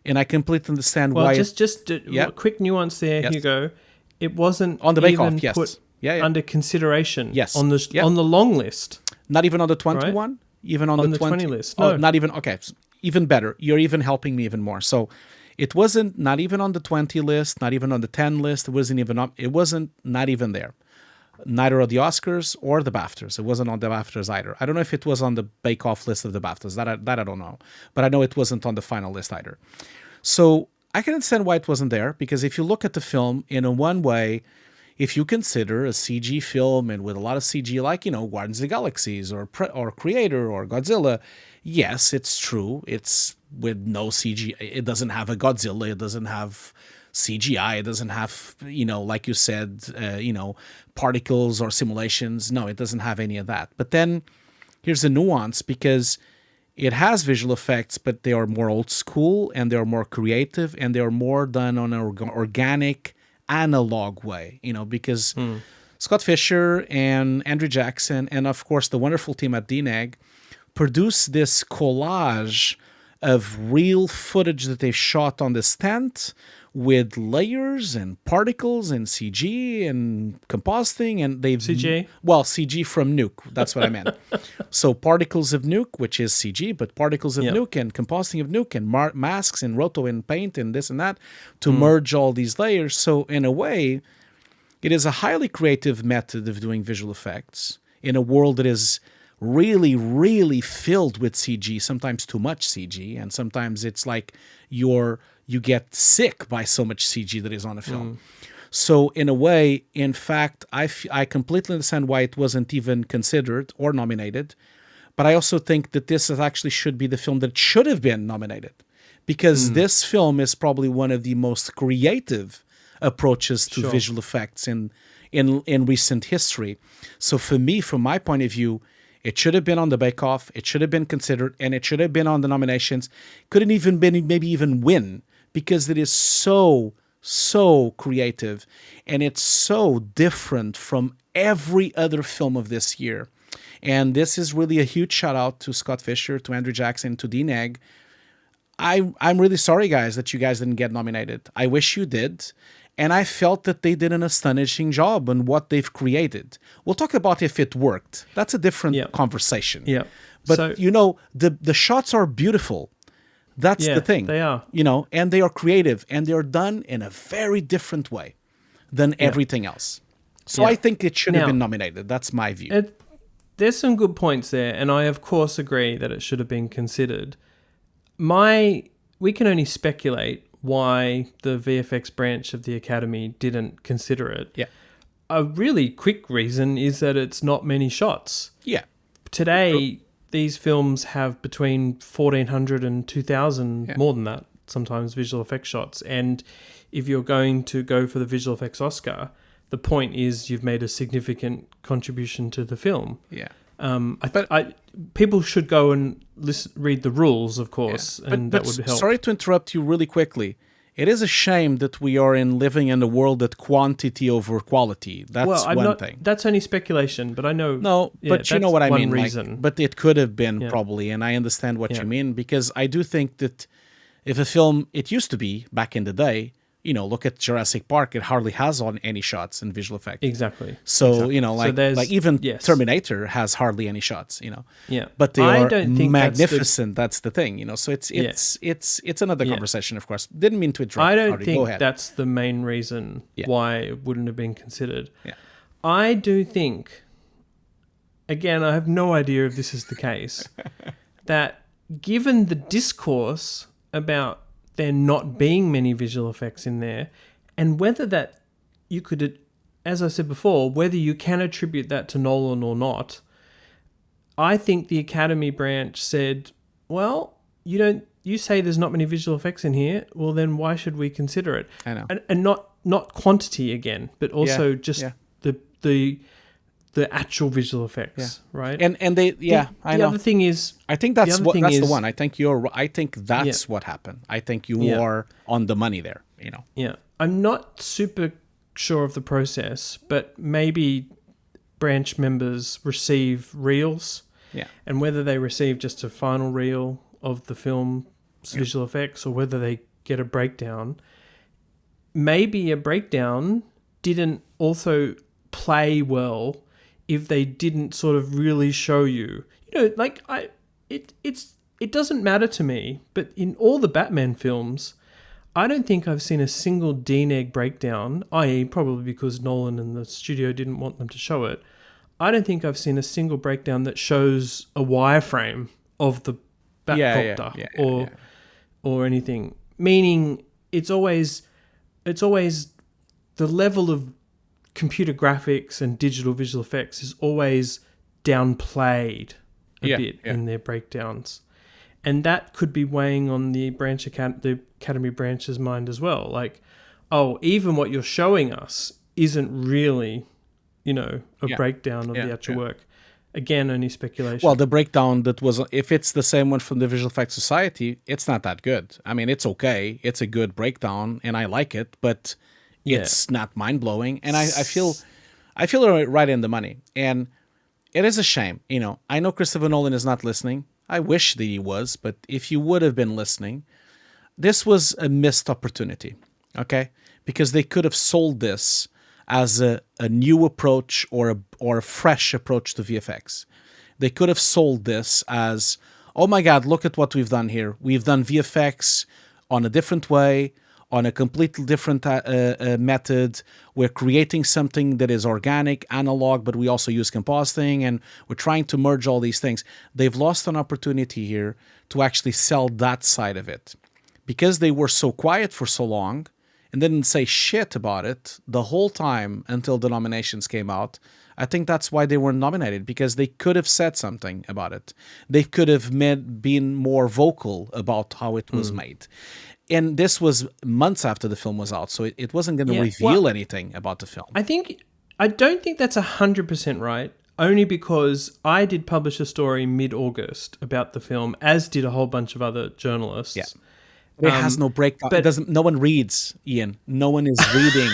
and I completely understand why. Just a quick nuance there, Hugo. It wasn't on the bake-off, yes. Put under consideration. Yes. On the long list. Not even on the 20 one? Even on the 20 list. No. Oh, not even. Okay, even better. You're even helping me even more. So it wasn't not even on the 20 list, not even on the 10 list. It wasn't not even there. Neither of the Oscars or the BAFTAs. It wasn't on the BAFTAs either. I don't know if it was on the bake-off list of the BAFTAs. That I don't know. But I know it wasn't on the final list either. So I can understand why it wasn't there, because if you look at the film in a one way, if you consider a CG film and with a lot of CG, like, Guardians of the Galaxies or Creator or Godzilla, yes, it's true. It's with no CG. It doesn't have a Godzilla. It doesn't have CGI. It doesn't have, like you said, particles or simulations. No, it doesn't have any of that. But then here's the nuance, because it has visual effects, but they are more old school and they're more creative and they're more done on an organic, analog way, because Scott Fisher and Andrew Jackson and, of course, the wonderful team at DNEG produced this collage of real footage that they shot on this tent with layers and particles and CG and compositing, and they've CG from Nuke. That's what I meant. So particles of Nuke, which is CG, but particles of Nuke and compositing of Nuke and masks and roto and paint and this and that to merge all these layers. So in a way, it is a highly creative method of doing visual effects in a world that is really, really filled with CG, sometimes too much CG, and sometimes it's like you get sick by so much CG that is on a film. So in a way, in fact, I completely understand why it wasn't even considered or nominated, but I also think that this actually should be the film that should have been nominated, because this film is probably one of the most creative approaches to visual effects in recent history. So for me, from my point of view, it should have been on the bake-off. It should have been considered, and it should have been on the nominations. Couldn't even been maybe even win, because it is so creative, and it's so different from every other film of this year. And this is really a huge shout out to Scott Fisher, to Andrew Jackson, to DNEG. I'm really sorry, guys, that you guys didn't get nominated. I wish you did. And I felt that they did an astonishing job on what they've created. We'll talk about if it worked. That's a different conversation. Yeah. But, the shots are beautiful. That's the thing. They are. And they are creative, and they are done in a very different way than everything else. So I think it should have been nominated. That's my view. There's some good points there, and I, of course, agree that it should have been considered. We can only speculate why the VFX branch of the Academy didn't consider it. Yeah. A really quick reason is that it's not many shots. Yeah. Today, these films have between 1,400 and 2,000, more than that, sometimes visual effects shots. And if you're going to go for the visual effects Oscar, the point is you've made a significant contribution to the film. Yeah. People should go and read the rules, of course, and that would help. Sorry to interrupt you really quickly. It is a shame that we are living in a world that quantity over quality. That's one thing. That's only speculation, but I know. No, but you know what I mean. Reason. But it could have been probably, and I understand what you mean, because I do think that if a film, it used to be back in the day, look at Jurassic Park, it hardly has on any shots in visual effects. Exactly. So, like even Terminator has hardly any shots, Yeah. But they are magnificent. That's the thing, So it's another conversation, of course. Didn't mean to interrupt. I don't think that's the main reason why it wouldn't have been considered. Yeah. I do think, again, I have no idea if this is the case, that given the discourse about there not being many visual effects in there, and whether that you could, as I said before, whether you can attribute that to Nolan or not, I think the Academy branch said, well, you say there's not many visual effects in here, well then why should we consider it? I know. And not quantity again, but also just yeah. the actual visual effects, right? And they I the know. other thing is, I think that's the one. I think that's Yeah. what happened. I think you Yeah. are on the money there, yeah, I'm not super sure of the process, but maybe branch members receive reels, Yeah. and whether they receive just a final reel of the film's visual effects or whether they get a breakdown. Maybe a breakdown didn't also play well if they didn't sort of really show you. Like it doesn't matter to me, but in all the Batman films, I don't think I've seen a single DNEG breakdown, i.e. probably because Nolan and the studio didn't want them to show it. I don't think I've seen a single breakdown that shows a wireframe of the Batcopter or anything. Meaning it's always the level of computer graphics and digital visual effects is always downplayed a bit in their breakdowns. And that could be weighing on the Academy branch's mind as well. Like, oh, even what you're showing us isn't really, a breakdown of the actual work. Again, only speculation. Well, the breakdown that was, if it's the same one from the Visual Effects Society, it's not that good. I mean, it's okay. It's a good breakdown, and I like it, but it's not mind-blowing. And I feel right in the money. And it is a shame. I know Christopher Nolan is not listening. I wish that he was, but if you would have been listening, this was a missed opportunity, okay? Because they could have sold this as a new approach or a fresh approach to VFX. They could have sold this as, oh my God, look at what we've done here. We've done VFX on a different way, on a completely different method. We're creating something that is organic, analog, but we also use compositing, and we're trying to merge all these things. They've lost an opportunity here to actually sell that side of it. Because they were so quiet for so long and didn't say shit about it the whole time until the nominations came out, I think that's why they weren't nominated, because they could have said something about it. They could have been more vocal about how it was made. And this was months after the film was out, so it wasn't going to reveal anything about the film. I don't think that's 100% right, only because I did publish a story mid-August about the film, as did a whole bunch of other journalists. Yeah. It has no breakdown. No one reads, Ian. No one is reading.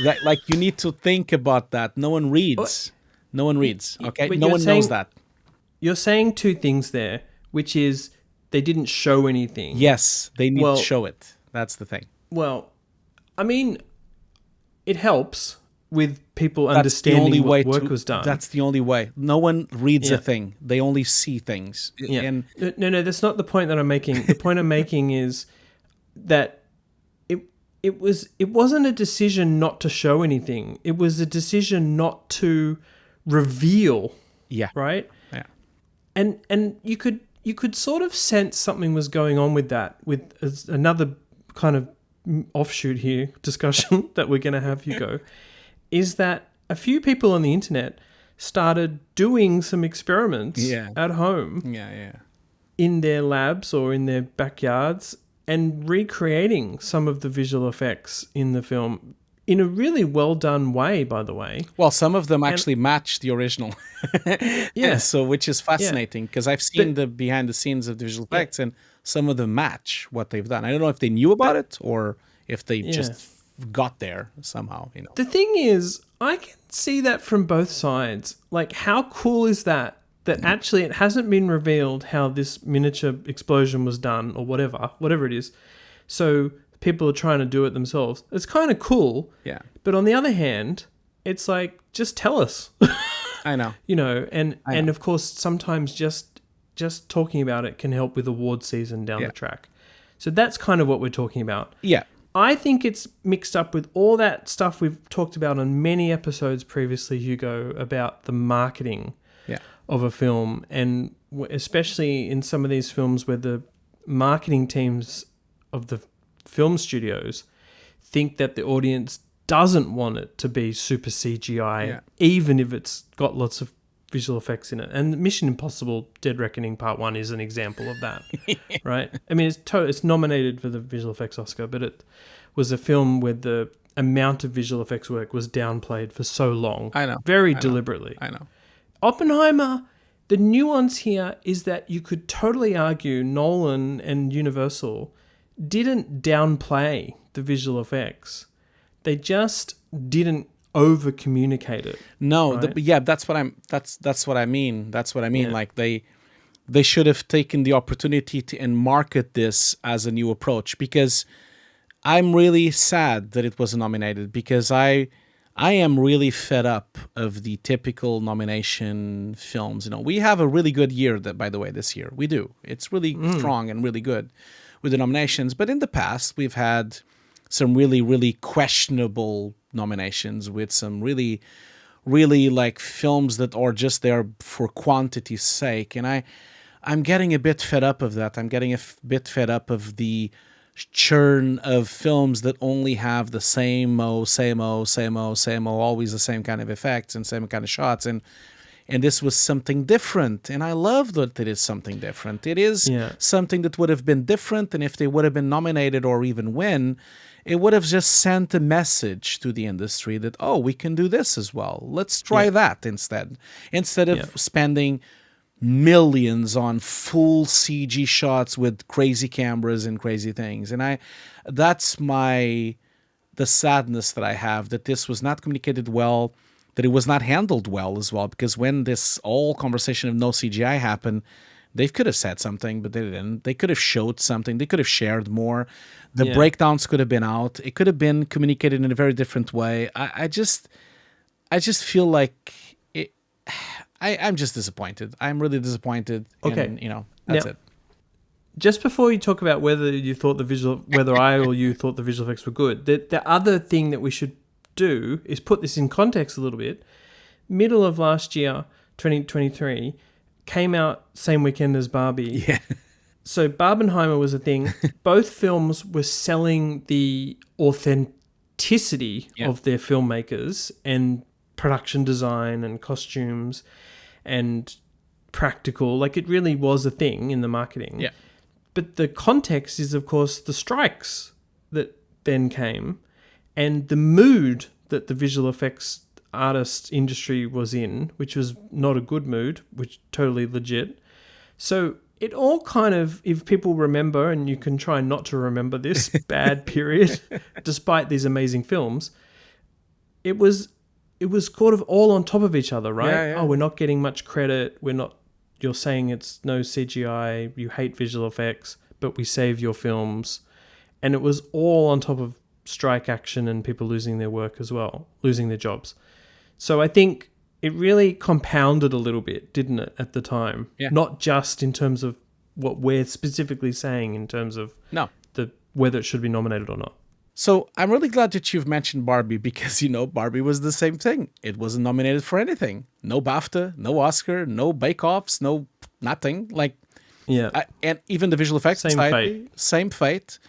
Right? Like, you need to think about that. No one reads. No one reads. Okay? No one knows that. You're saying two things there, which is they didn't show anything. Yes, they need to show it. That's the thing. Well, I mean, it helps with people understanding what work was done. That's the only way. No one reads a thing. They only see things. Yeah. And no, that's not the point that I'm making. The point I'm making is that it wasn't a decision not to show anything. It was a decision not to reveal. Yeah. Right? Yeah. And you could sort of sense something was going on with that, with another kind of offshoot here discussion that we're going to have, Hugo, is that a few people on the internet started doing some experiments at home in their labs or in their backyards and recreating some of the visual effects in the film in a really well done way, by the way. Well, some of them actually match the original. So which is fascinating, because I've seen the behind the scenes of the visual effects, and some of them match what they've done. I don't know if they knew about it or if they just got there somehow. The thing is, I can see that from both sides. Like, how cool is that actually it hasn't been revealed how this miniature explosion was done or whatever it is. So people are trying to do it themselves. It's kind of cool. Yeah. But on the other hand, it's like, just tell us. I know. And of course, sometimes just talking about it can help with award season down the track. So that's kind of what we're talking about. Yeah. I think it's mixed up with all that stuff we've talked about on many episodes previously, Hugo, about the marketing of a film, and especially in some of these films where the marketing teams of the film studios think that the audience doesn't want it to be super CGI, even if it's got lots of visual effects in it. And Mission Impossible Dead Reckoning Part 1 is an example of that, right? I mean, it's nominated for the visual effects Oscar, but it was a film with amount of visual effects work was downplayed for so long. I know. Very deliberately. I know. Oppenheimer, the nuance here is that you could totally argue Nolan and Universal didn't downplay the visual effects. They just didn't over communicate it. No, right? that's what I mean. That's what I mean. Yeah. Like they should have taken the opportunity to and market this as a new approach, because I'm really sad that it wasn't nominated, because I am really fed up of the typical nomination films. You know, we have a really good year, that, by the way, this year. We do. It's really strong and really good with the nominations. But in the past, we've had some really, really questionable nominations with some really, really like films that are just there for quantity's sake. And I'm getting a bit fed up of that. I'm getting a bit fed up of the churn of films that only have the same always the same kind of effects and same kind of shots. And this was something different. And I love that it is something different. It is something that would have been different. And if they would have been nominated or even win, it would have just sent a message to the industry that, oh, we can do this as well. Let's try that instead of spending millions on full CG shots with crazy cameras and crazy things. And that's the sadness that I have, that this was not communicated well, that it was not handled well as well, because when this all conversation of no CGI happened, they could have said something, but they didn't. They could have showed something. They could have shared more. The breakdowns could have been out. It could have been communicated in a very different way. I just feel like it. I'm just disappointed. I'm really disappointed. Okay, and, that's it. Just before you talk about whether I or you thought the visual effects were good, the other thing that we should do is put this in context a little bit. Middle of last year, 2023, came out same weekend as Barbie. Yeah. So Barbenheimer was a thing. Both films were selling the authenticity of their filmmakers and production design and costumes and practical. Like, it really was a thing in the marketing. Yeah. But the context is, of course, the strikes that then came and the mood that the visual effects artist industry was in, which was not a good mood, which totally legit. So it all kind of, if people remember, and you can try not to remember this bad period, despite these amazing films, it was sort of all on top of each other, right? Yeah, yeah. Oh, we're not getting much credit. You're saying it's no CGI. You hate visual effects, but we save your films. And it was all on top of strike action and people losing their work as well, losing their jobs. So I think it really compounded a little bit, didn't it, at the time? Yeah. Not just in terms of what we're specifically saying in terms of whether it should be nominated or not. So I'm really glad that you've mentioned Barbie, because, Barbie was the same thing. It wasn't nominated for anything. No BAFTA, no Oscar, no bake-offs, no nothing. And even the Visual Effects Society, same fate.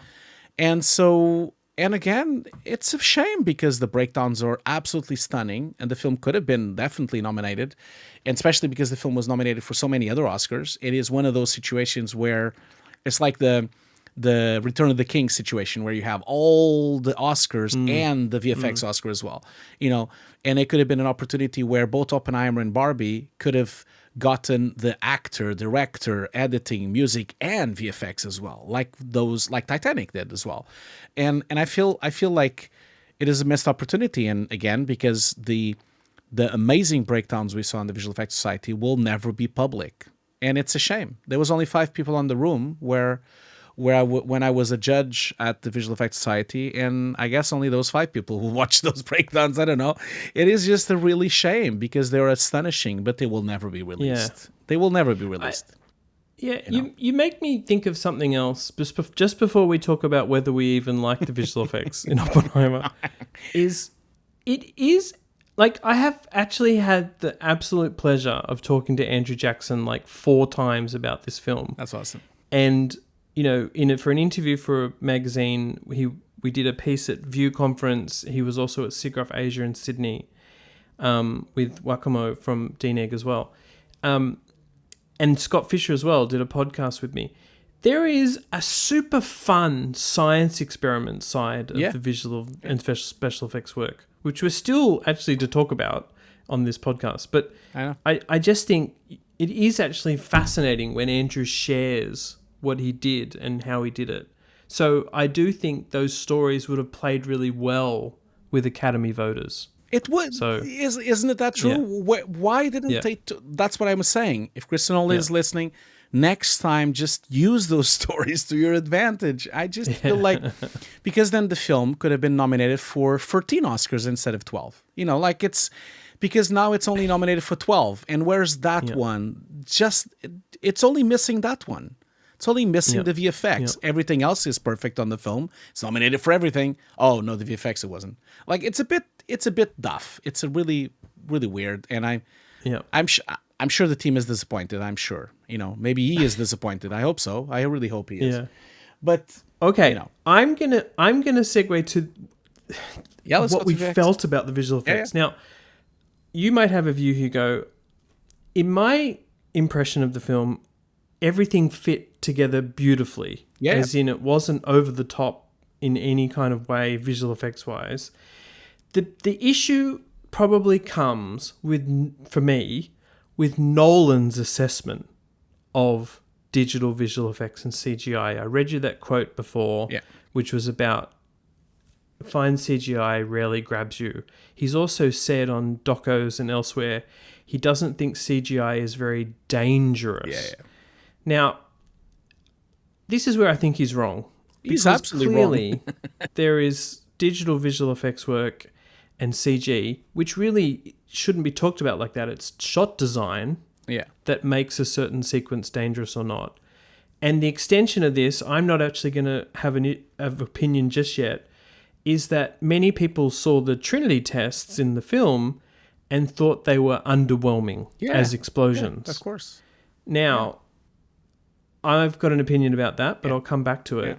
And so, and again, it's a shame, because the breakdowns are absolutely stunning, and the film could have been definitely nominated, and especially because the film was nominated for so many other Oscars. It is one of those situations where it's like the Return of the King situation, where you have all the Oscars and the VFX Oscar as well, and it could have been an opportunity where both Oppenheimer and Barbie could have gotten the actor, director, editing, music, and VFX as well, like Titanic did as well. And I feel like it is a missed opportunity. And again, because the amazing breakdowns we saw in the Visual Effects Society will never be public. And it's a shame. There was only 5 people in the room when I was a judge at the Visual Effects Society, and I guess only those 5 people who watched those breakdowns. I don't know. It is just a really shame, because they're astonishing, but they will never be released. Yeah. They will never be released. You make me think of something else just before we talk about whether we even like the visual effects in Oppenheimer. It is like, I have actually had the absolute pleasure of talking to Andrew Jackson like 4 times about this film. That's awesome. And for an interview for a magazine, we did a piece at View Conference. He was also at SIGGRAPH Asia in Sydney with Wakamo from DNEG as well. And Scott Fisher as well did a podcast with me. there is a super fun science experiment side of the visual and special effects work, which we're still actually to talk about on this podcast. But I just think it is actually fascinating when Andrew shares what he did and how he did it. So I do think those stories would have played really well with Academy voters. It would. So, isn't it that true? Yeah. Why didn't they? That's what I was saying. If Chris Nolan is listening, next time just use those stories to your advantage. I just feel like, because then the film could have been nominated for 13 Oscars instead of 12. You know, like because now it's only nominated for 12. And where's that one? It's only missing that one. It's only missing the VFX. Everything else is perfect on the film. It's nominated for everything. Oh no, the VFX it wasn't. Like it's a bit duff. It's a really, really weird. And I'm sure the team is disappointed. I'm sure. You know, maybe he is disappointed. I hope so. I really hope he is. Yeah. But okay, you know. I'm gonna segue to what we felt about the visual effects. Now, you might have a view, Hugo. In my impression of the film, everything fit together beautifully. Yeah. As in, it wasn't over the top in any kind of way, visual effects wise. The issue probably comes for me, with Nolan's assessment of digital visual effects and CGI. I read you that quote before, which was about fine CGI rarely grabs you. He's also said on docos and elsewhere, he doesn't think CGI is very dangerous. Yeah. Now, this is where I think he's wrong. He's absolutely clearly there is digital visual effects work and CG, which really shouldn't be talked about like that. It's shot design that makes a certain sequence dangerous or not. And the extension of this, I'm not actually going to have an opinion just yet, is that many people saw the Trinity tests in the film and thought they were underwhelming as explosions. Yeah, of course. Now, I've got an opinion about that, but I'll come back to it. Yeah.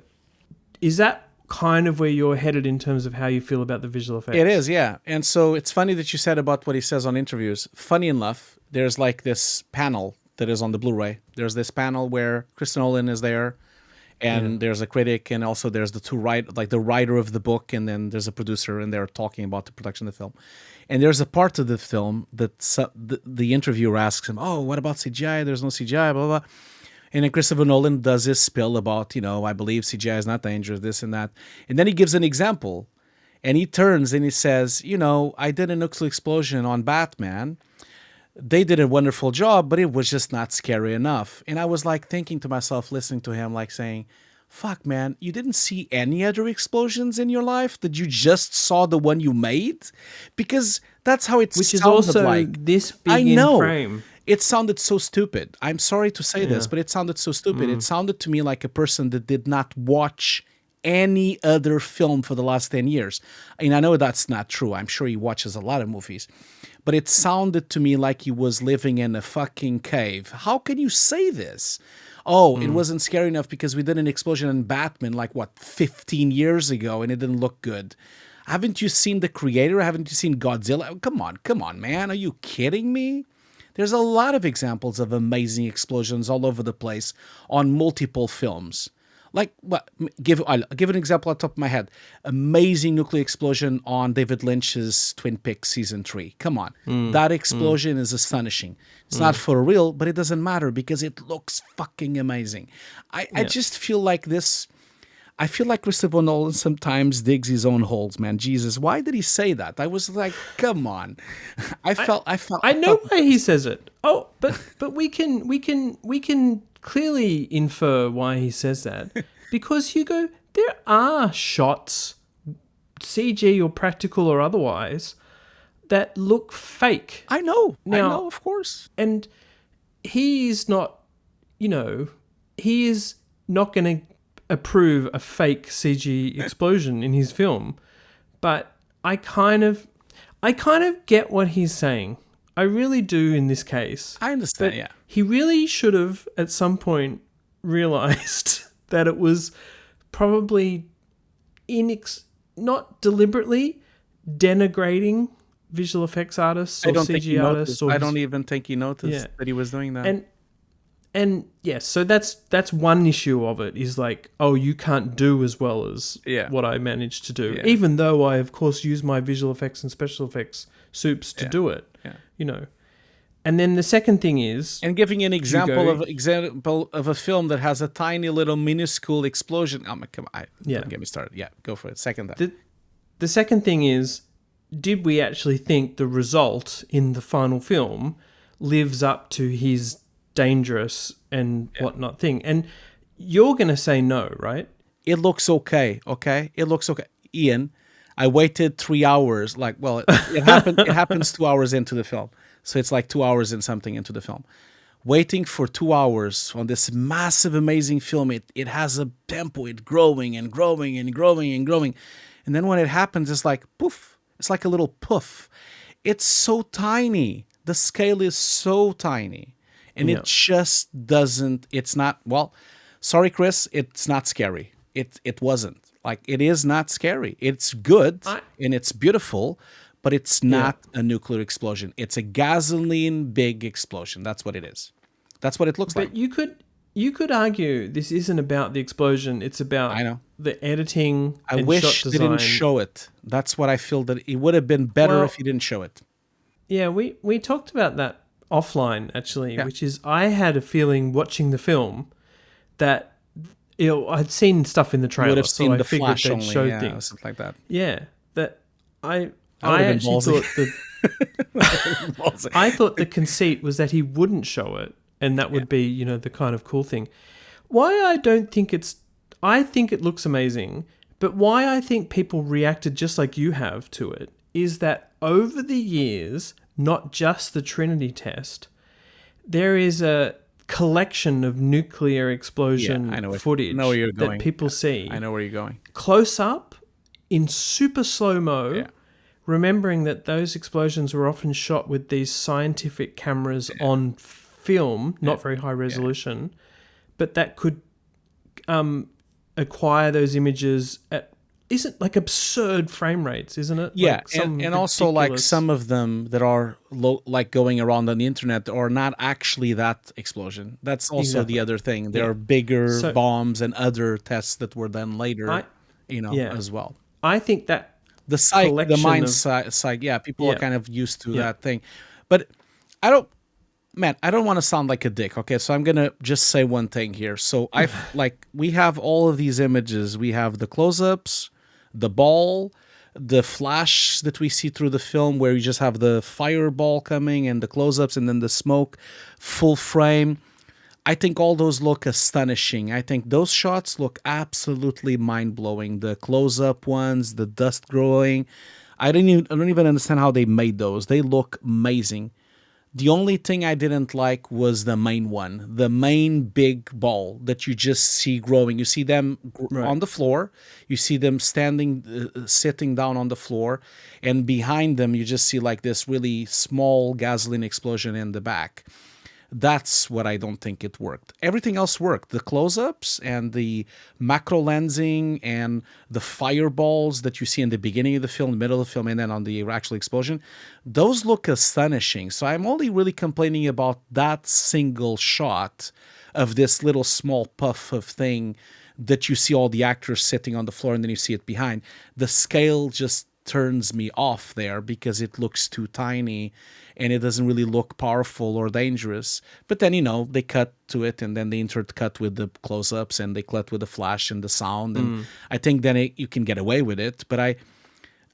Is that kind of where you're headed in terms of how you feel about the visual effects? It is, yeah. And so it's funny that you said about what he says on interviews. Funny enough, there's like this panel that is on the Blu-ray. There's this panel where Chris Nolan is there, and there's a critic, and also there's the the writer of the book, and then there's a producer, and they're talking about the production of the film. And there's a part of the film that the interviewer asks him, "Oh, what about CGI? There's no CGI, blah, blah, blah." And then Christopher Nolan does his spill about, I believe CGI is not dangerous, this and that. And then he gives an example. And he turns and he says, I did a nuclear explosion on Batman. They did a wonderful job, but it was just not scary enough. And I was like thinking to myself, listening to him, like saying, fuck, man, you didn't see any other explosions in your life? That you just saw the one you made? Because that's how it Which sounded is also like. this big in frame. It sounded so stupid. I'm sorry to say this, but it sounded so stupid. It sounded to me like a person that did not watch any other film for the last 10 years. And I know that's not true. I'm sure he watches a lot of movies. But it sounded to me like he was living in a fucking cave. How can you say this? Oh, it wasn't scary enough because we did an explosion in Batman 15 years ago and it didn't look good. Haven't you seen The Creator? Haven't you seen Godzilla? Come on, man. Are you kidding me? There's a lot of examples of amazing explosions all over the place on multiple films. Like, I'll give an example on top of my head. Amazing nuclear explosion on David Lynch's Twin Peaks Season 3. Come on. That explosion is astonishing. It's not for real, but it doesn't matter because it looks fucking amazing. I just feel like this... I feel like Christopher Nolan sometimes digs his own holes, man. Jesus, why did he say that? I was like, come on. I know why he says it. Oh, but we can clearly infer why he says that. Because, Hugo, there are shots, CG or practical or otherwise, that look fake. I know, of course. And he is not going to approve a fake CG explosion in his film, but I kind of get what he's saying. I really do in this case. I understand, yeah. He really should have at some point realized that it was probably not deliberately denigrating visual effects artists or CG artists. I don't even think he noticed that he was doing that. And yes, so that's one issue of it, is like, oh, you can't do as well as what I managed to do, even though I of course use my visual effects and special effects soups to do it. You know. And then the second thing is, and giving an example of a film that has a tiny little minuscule explosion. Oh my, come on! Don't get me started. Yeah, go for it. Second that. The second thing is, did we actually think the result in the final film lives up to his dangerous and whatnot thing? And you're going to say no, right? It looks okay. Okay, it looks okay. Ian, I waited 3 hours. Like, well, it happened. It happens 2 hours into the film, so it's like 2 hours and something into the film. Waiting for 2 hours on this massive, amazing film. It has a tempo. It's growing and growing and growing and growing, and then when it happens, it's like poof. It's like a little poof. It's so tiny. The scale is so tiny. And it just doesn't, it's not, well, sorry, Chris, it's not scary. It wasn't. Like, it is not scary. It's good and it's beautiful, but it's not a nuclear explosion. It's a gasoline big explosion. That's what it is. That's what it looks like. But you could argue this isn't about the explosion. It's about the editing and wish shot they design. didn't show it. That's what I feel, that it would have been better if you didn't show it. Yeah, we talked about that offline, actually, which is, I had a feeling watching the film that, you know, I'd seen stuff in the trailer, You would have seen so the I figured flash they'd only, show things. something like that. Yeah, that I would've been actually ballsy. thought I thought the conceit was that he wouldn't show it, and that would be, you know, the kind of cool thing. Why I don't think I think it looks amazing, but why I think people reacted just like you have to it is that over the years, not just the Trinity test, there is a collection of nuclear explosion footage that people see. I know where you're going. Close up, in super slow-mo, remembering that those explosions were often shot with these scientific cameras on film, not very high resolution, but that could acquire those images at like absurd frame rates, isn't it? Yeah, like and also like some of them that are like going around on the internet are not actually that explosion. That's also the other thing. There are bigger bombs and other tests that were done later, as well. I think that the mind psych, people are kind of used to that thing. But I don't want to sound like a dick, okay? So I'm going to just say one thing here. So we have all of these images. We have the close-ups, the ball, the flash that we see through the film where you just have the fireball coming and the close-ups and then the smoke, full frame. I think all those look astonishing. I think those shots look absolutely mind-blowing. The close-up ones, the dust growing. I don't even understand how they made those. They look amazing. The only thing I didn't like was the main one, the main big ball that you just see growing. You see them on the floor. You see them sitting down on the floor. And behind them, you just see like this really small gasoline explosion in the back. That's what I don't think it worked. Everything else worked. The close-ups and the macro lensing and the fireballs that you see in the beginning of the film, the middle of the film, and then on the actual explosion, those look astonishing. So I'm only really complaining about that single shot of this little small puff of thing that you see all the actors sitting on the floor and then you see it behind. The scale just turns me off there because it looks too tiny and it doesn't really look powerful or dangerous. But then, they cut to it and then they intercut with the close-ups and they cut with the flash and the sound. And I think then you can get away with it. But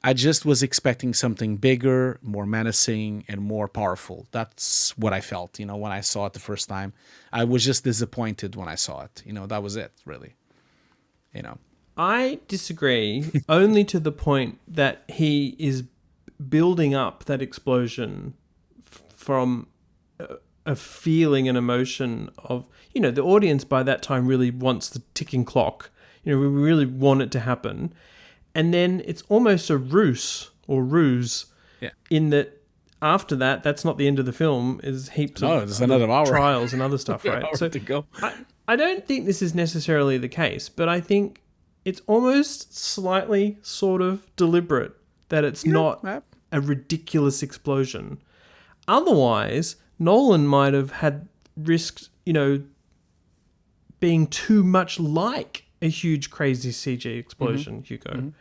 I just was expecting something bigger, more menacing, and more powerful. That's what I felt, when I saw it the first time. I was just disappointed when I saw it. That was it, really. I disagree only to the point that he is building up that explosion from a feeling and emotion of, the audience by that time really wants the ticking clock. We really want it to happen. And then it's almost a ruse in that after that, that's not the end of the film, is heaps of another hour. Trials and other stuff, right? So to go. I don't think this is necessarily the case, but I think it's almost slightly sort of deliberate that it's not a ridiculous explosion. Otherwise, Nolan might have had risked you know, being too much like a huge, crazy CG explosion, Hugo.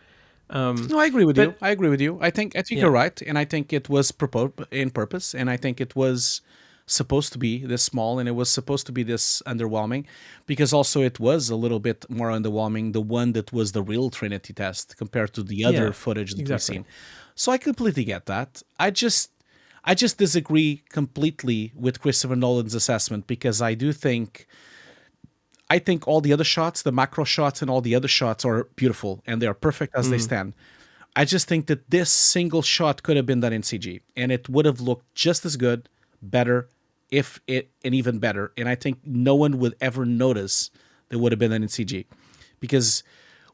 No, I agree with you. But I agree with you. I think yeah, you're right, and I think it was proposed in purpose, and I think it was supposed to be this small, and it was supposed to be this underwhelming, because also it was a little bit more underwhelming, the one that was the real Trinity test compared to the other yeah, footage that we've exactly. seen. So I completely get that. I just disagree completely with Christopher Nolan's assessment, because I think all the other shots, the macro shots and all the other shots are beautiful and they are perfect as they stand. I just think that this single shot could have been done in CG and it would have looked just as good, better, if it and even better. And I think no one would ever notice that would have been done in CG, because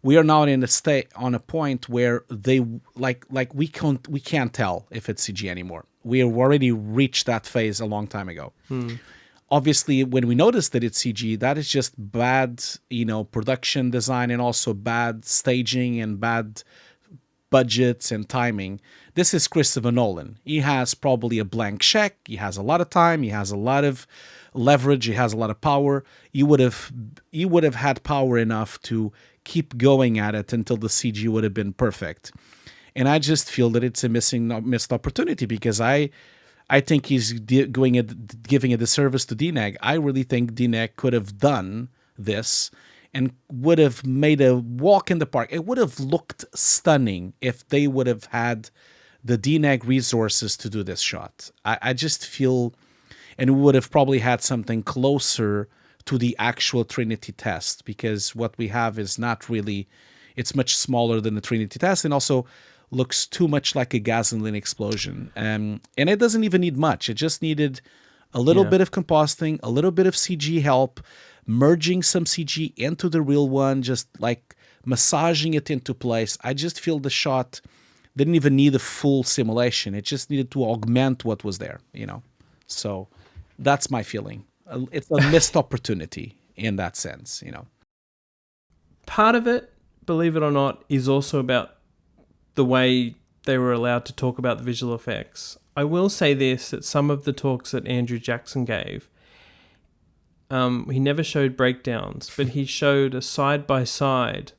we are now in a state on a point where they like we can't tell if it's CG anymore. We have already reached that phase a long time ago. Obviously, when we notice that it's CG, that is just bad, production design, and also bad staging and bad budgets and timing. This is Christopher Nolan. He has probably a blank check. He has a lot of time. He has a lot of leverage. He has a lot of power. He would have had power enough to keep going at it until the CG would have been perfect. And I just feel that it's a missed opportunity, because I think he's giving a disservice to DNEG. I really think DNEG could have done this and would have made a walk in the park. It would have looked stunning if they would have had the DNEG resources to do this shot. I just feel, and we would have probably had something closer to the actual Trinity test, because what we have is not really, it's much smaller than the Trinity test, and also looks too much like a gasoline explosion. And it doesn't even need much. It just needed a little Yeah. bit of compositing, a little bit of CG help, merging some CG into the real one, just like massaging it into place. I just feel the shot didn't even need a full simulation. It just needed to augment what was there. So that's my feeling. It's a missed opportunity in that sense. Part of it, believe it or not, is also about the way they were allowed to talk about the visual effects. I will say this, that some of the talks that Andrew Jackson gave, he never showed breakdowns, but he showed a side-by-side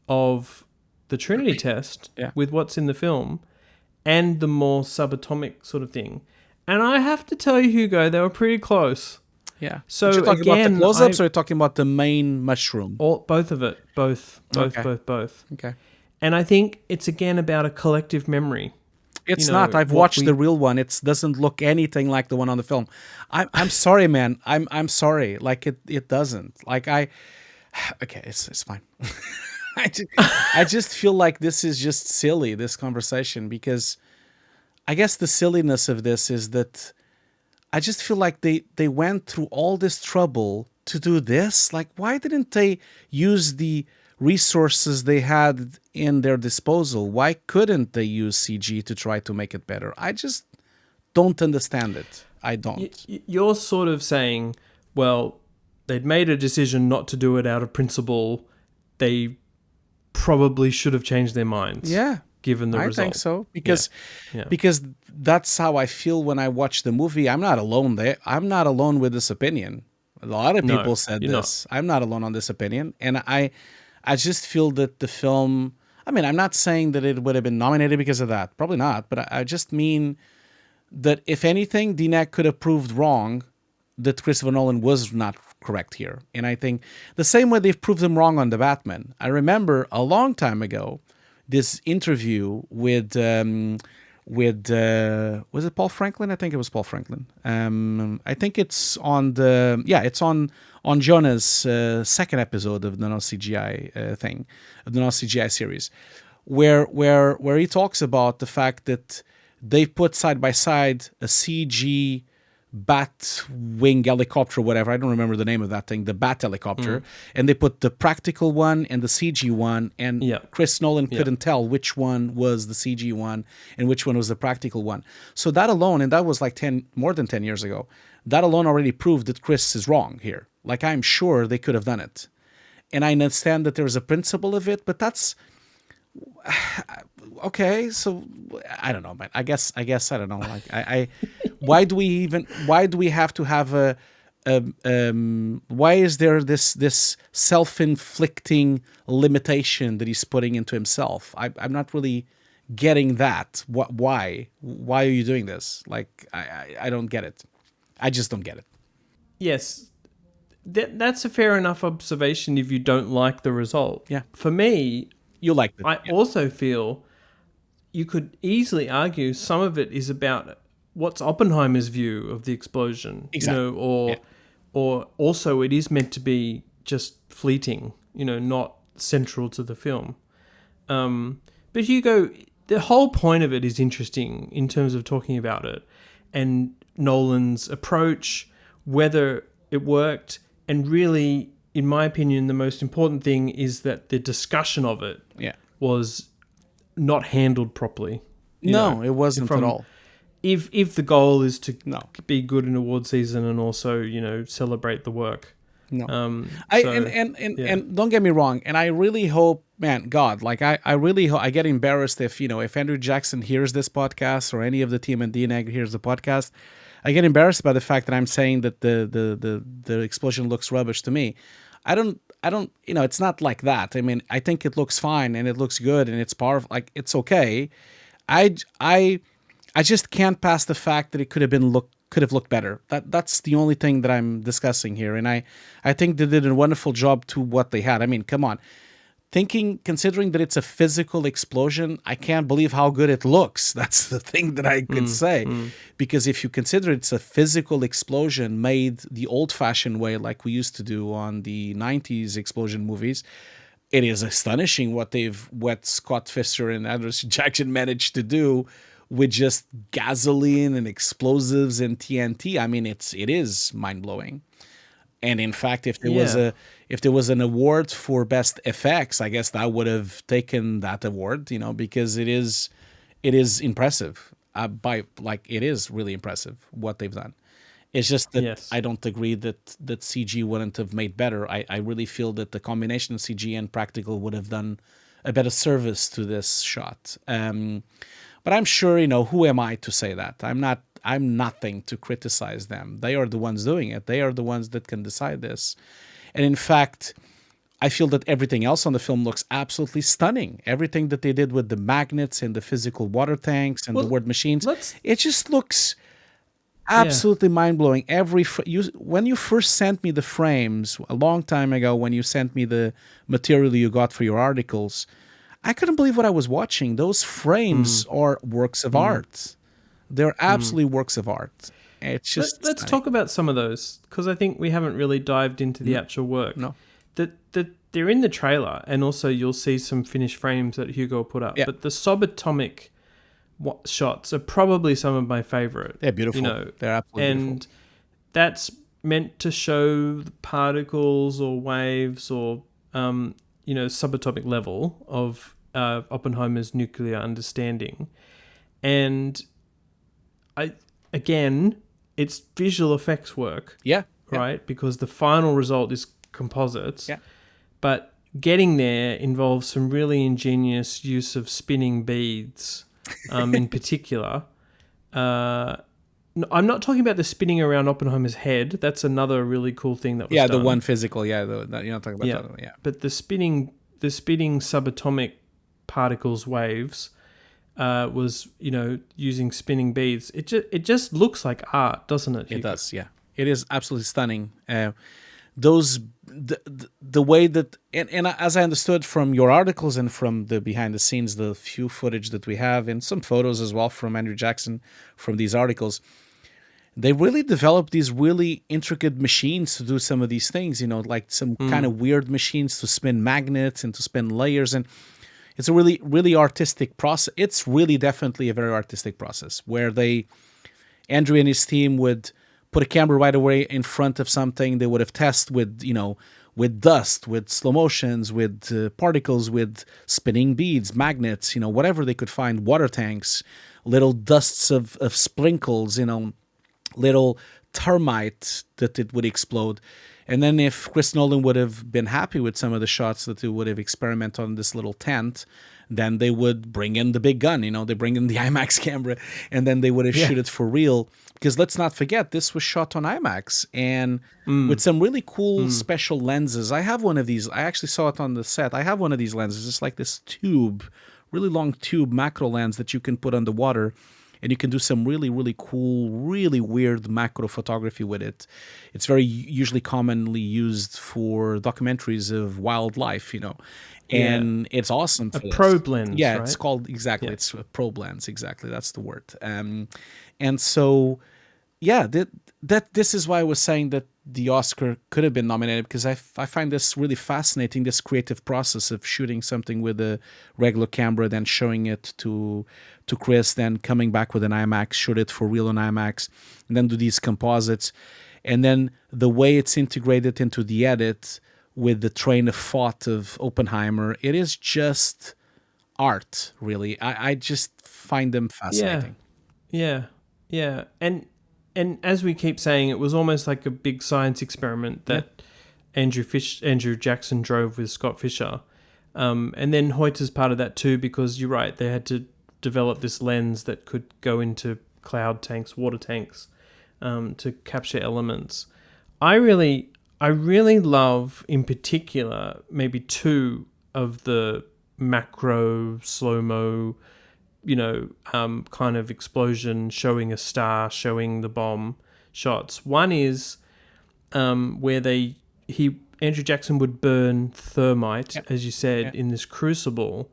of the Trinity test Yeah. with what's in the film and the more subatomic sort of thing. And I have to tell you, Hugo, they were pretty close. Yeah. So But you're talking about the again, close-ups, or you're talking about the main mushroom? both of it, both. Okay. Okay. And I think it's again about a collective memory. It's not. I've watched the real one. It doesn't look anything like the one on the film. I'm sorry, man. I'm sorry. Like it doesn't. Okay, it's fine. I just feel like this is just silly, this conversation, because I guess the silliness of this is that I just feel like they went through all this trouble to do this. Like, why didn't they use the resources they had in their disposal? Why couldn't they use CG to try to make it better? I just don't understand it. I don't. You're sort of saying, well, they'd made a decision not to do it out of principle. They probably should have changed their minds. Yeah, Given the I result. think so, because Yeah. because that's how I feel when I watch the movie. I'm not alone there. I'm not alone with this opinion. A lot of No, people said you're this. I'm not alone on this opinion, and I just feel that the film. I mean, I'm not saying that it would have been nominated because of that. Probably not. But I just mean that if anything, DNEC could have proved wrong that Christopher Nolan was not correct here. And I think the same way they've proved him wrong on the Batman. I remember a long time ago this interview with was it Paul Franklin? I think it was Paul Franklin. I think it's on it's on Jonah's second episode of the No CGI thing, of the No CGI series, where he talks about the fact that they've put side by side a CG bat wing helicopter, whatever. I don't remember the name of that thing, the bat helicopter. And they put the practical one and the CG one. And Chris Nolan couldn't tell which one was the CG one and which one was the practical one. So that alone, and that was like more than 10 years ago, that alone already proved that Chris is wrong here. Like, I'm sure they could have done it. And I understand that there's a principle of it, but that's okay. So I don't know, man. I guess I don't know. Like, why do we have to have why is there this self-inflicting limitation that he's putting into himself? I'm not really getting that. Why are you doing this? Like, I don't get it. I just don't get it. Yes, that's a fair enough observation if you don't like the result. Yeah. For me, You liked it. I Yeah. also feel you could easily argue some of it is about what's Oppenheimer's view of the explosion, Exactly. Yeah. or also it is meant to be just fleeting, not central to the film. But Hugo, the whole point of it is interesting in terms of talking about it and Nolan's approach, whether it worked, and really, in my opinion, the most important thing is that the discussion of it Yeah. was not handled properly. No, it wasn't at all. If the goal is to No. be good in award season and also celebrate the work. No. So, And don't get me wrong, and I really hope, man, God, like I really hope. I get embarrassed if Andrew Jackson hears this podcast or any of the team at DNEG hears the podcast. I get embarrassed by the fact that I'm saying that the explosion looks rubbish to me. I don't it's not like that. I mean, I think it looks fine and it looks good and it's powerful, like it's okay. I I I just can't pass the fact that it could have looked better. That's the only thing that I'm discussing here, and I think they did a wonderful job to what they had. I mean, come on, considering that it's a physical explosion, I can't believe how good it looks. That's the thing that I could say, because if you consider it's a physical explosion made the old-fashioned way, like we used to do on the '90s explosion movies. It is astonishing what Scott Fisher and Anderson Jackson managed to do with just gasoline and explosives and TNT. I mean, it is mind blowing. And in fact, if there was an award for best effects, I guess that would have taken that award, because it is impressive. It is really impressive what they've done. It's just that yes. I don't agree that CG wouldn't have made better. I really feel that the combination of CG and practical would have done a better service to this shot. But I'm sure, who am I to say that? I'm nothing to criticize them. They are the ones doing it. They are the ones that can decide this. And in fact, I feel that everything else on the film looks absolutely stunning. Everything that they did with the magnets and the physical water tanks and the word machines, it just looks absolutely mind-blowing. When you first sent me the frames a long time ago, when you sent me the material you got for your articles, I couldn't believe what I was watching. Those frames are works of art. They're absolutely works of art. It's just let's talk about some of those, because I think we haven't really dived into the actual work. No. That they're in the trailer, and also you'll see some finished frames that Hugo put up. Yeah. But the subatomic shots are probably some of my favorite. They're beautiful. They're absolutely and beautiful. That's meant to show the particles or waves or subatomic level of Oppenheimer's nuclear understanding. And it's visual effects work. Yeah. Right? Because the final result is composites. Yeah. But getting there involves some really ingenious use of spinning beads, in particular. I'm not talking about the spinning around Oppenheimer's head. That's another really cool thing that was done. Yeah, the one physical. Yeah, you're not talking about that one. Yeah. But the spinning subatomic particles waves was using spinning beads. It just looks like art, doesn't it? Hugo? It does. Yeah, it is absolutely stunning. The way that and as I understood from your articles and from the behind the scenes, the few footage that we have and some photos as well from Andrew Jackson from these articles, they really developed these really intricate machines to do some of these things, like some kind of weird machines to spin magnets and to spin layers. And it's a really, really artistic process. It's really definitely a very artistic process where Andrew and his team would put a camera right away in front of something. They would have tested with dust, with slow motions, with particles, with spinning beads, magnets, whatever they could find, water tanks, little dusts of sprinkles, little termite that it would explode. And then if Chris Nolan would have been happy with some of the shots that they would have experimented on this little tent, then they would bring in the big gun, they bring in the IMAX camera, and then they would have Yeah. shoot it for real. Because let's not forget, this was shot on IMAX and with some really cool special lenses. I have one of these. I actually saw it on the set. I have one of these lenses. It's like this tube, really long tube macro lens that you can put on the water, and you can do some really, really cool, really weird macro photography with it. It's very usually commonly used for documentaries of wildlife, and it's awesome for this. Probe lens, Yeah, right? it's called, exactly, it's a probe lens, exactly, that's the word. And so, yeah, this is why I was saying that the Oscar could have been nominated, because I find this really fascinating, this creative process of shooting something with a regular camera, then showing it to Chris, then coming back with an IMAX, shoot it for real on IMAX, and then do these composites. And then the way it's integrated into the edit with the train of thought of Oppenheimer, it is just art, really. I just find them fascinating. Yeah. And as we keep saying, it was almost like a big science experiment that Andrew Jackson drove with Scott Fisher. And then Hoyter's part of that too, because you're right, they had to develop this lens that could go into cloud tanks, water tanks, to capture elements. I really love, in particular, maybe two of the macro slow-mo, kind of explosion, showing a star, showing the bomb shots. One is where Andrew Jackson would burn thermite, as you said, in this crucible,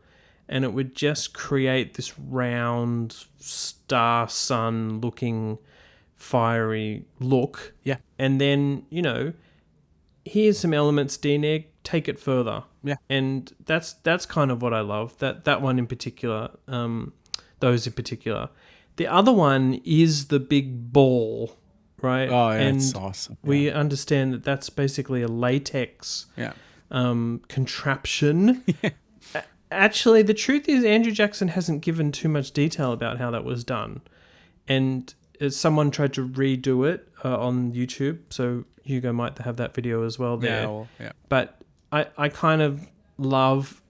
and it would just create this round star sun looking fiery look. Yeah. And then, here's some elements, DNEG, take it further. Yeah. And that's kind of what I love. That one in particular, those in particular. The other one is the big ball, right? Oh, yeah, it's awesome. We understand that that's basically a latex contraption. Actually, the truth is Andrew Jackson hasn't given too much detail about how that was done. And someone tried to redo it on YouTube, so Hugo might have that video as well there. Yeah. But I kind of love,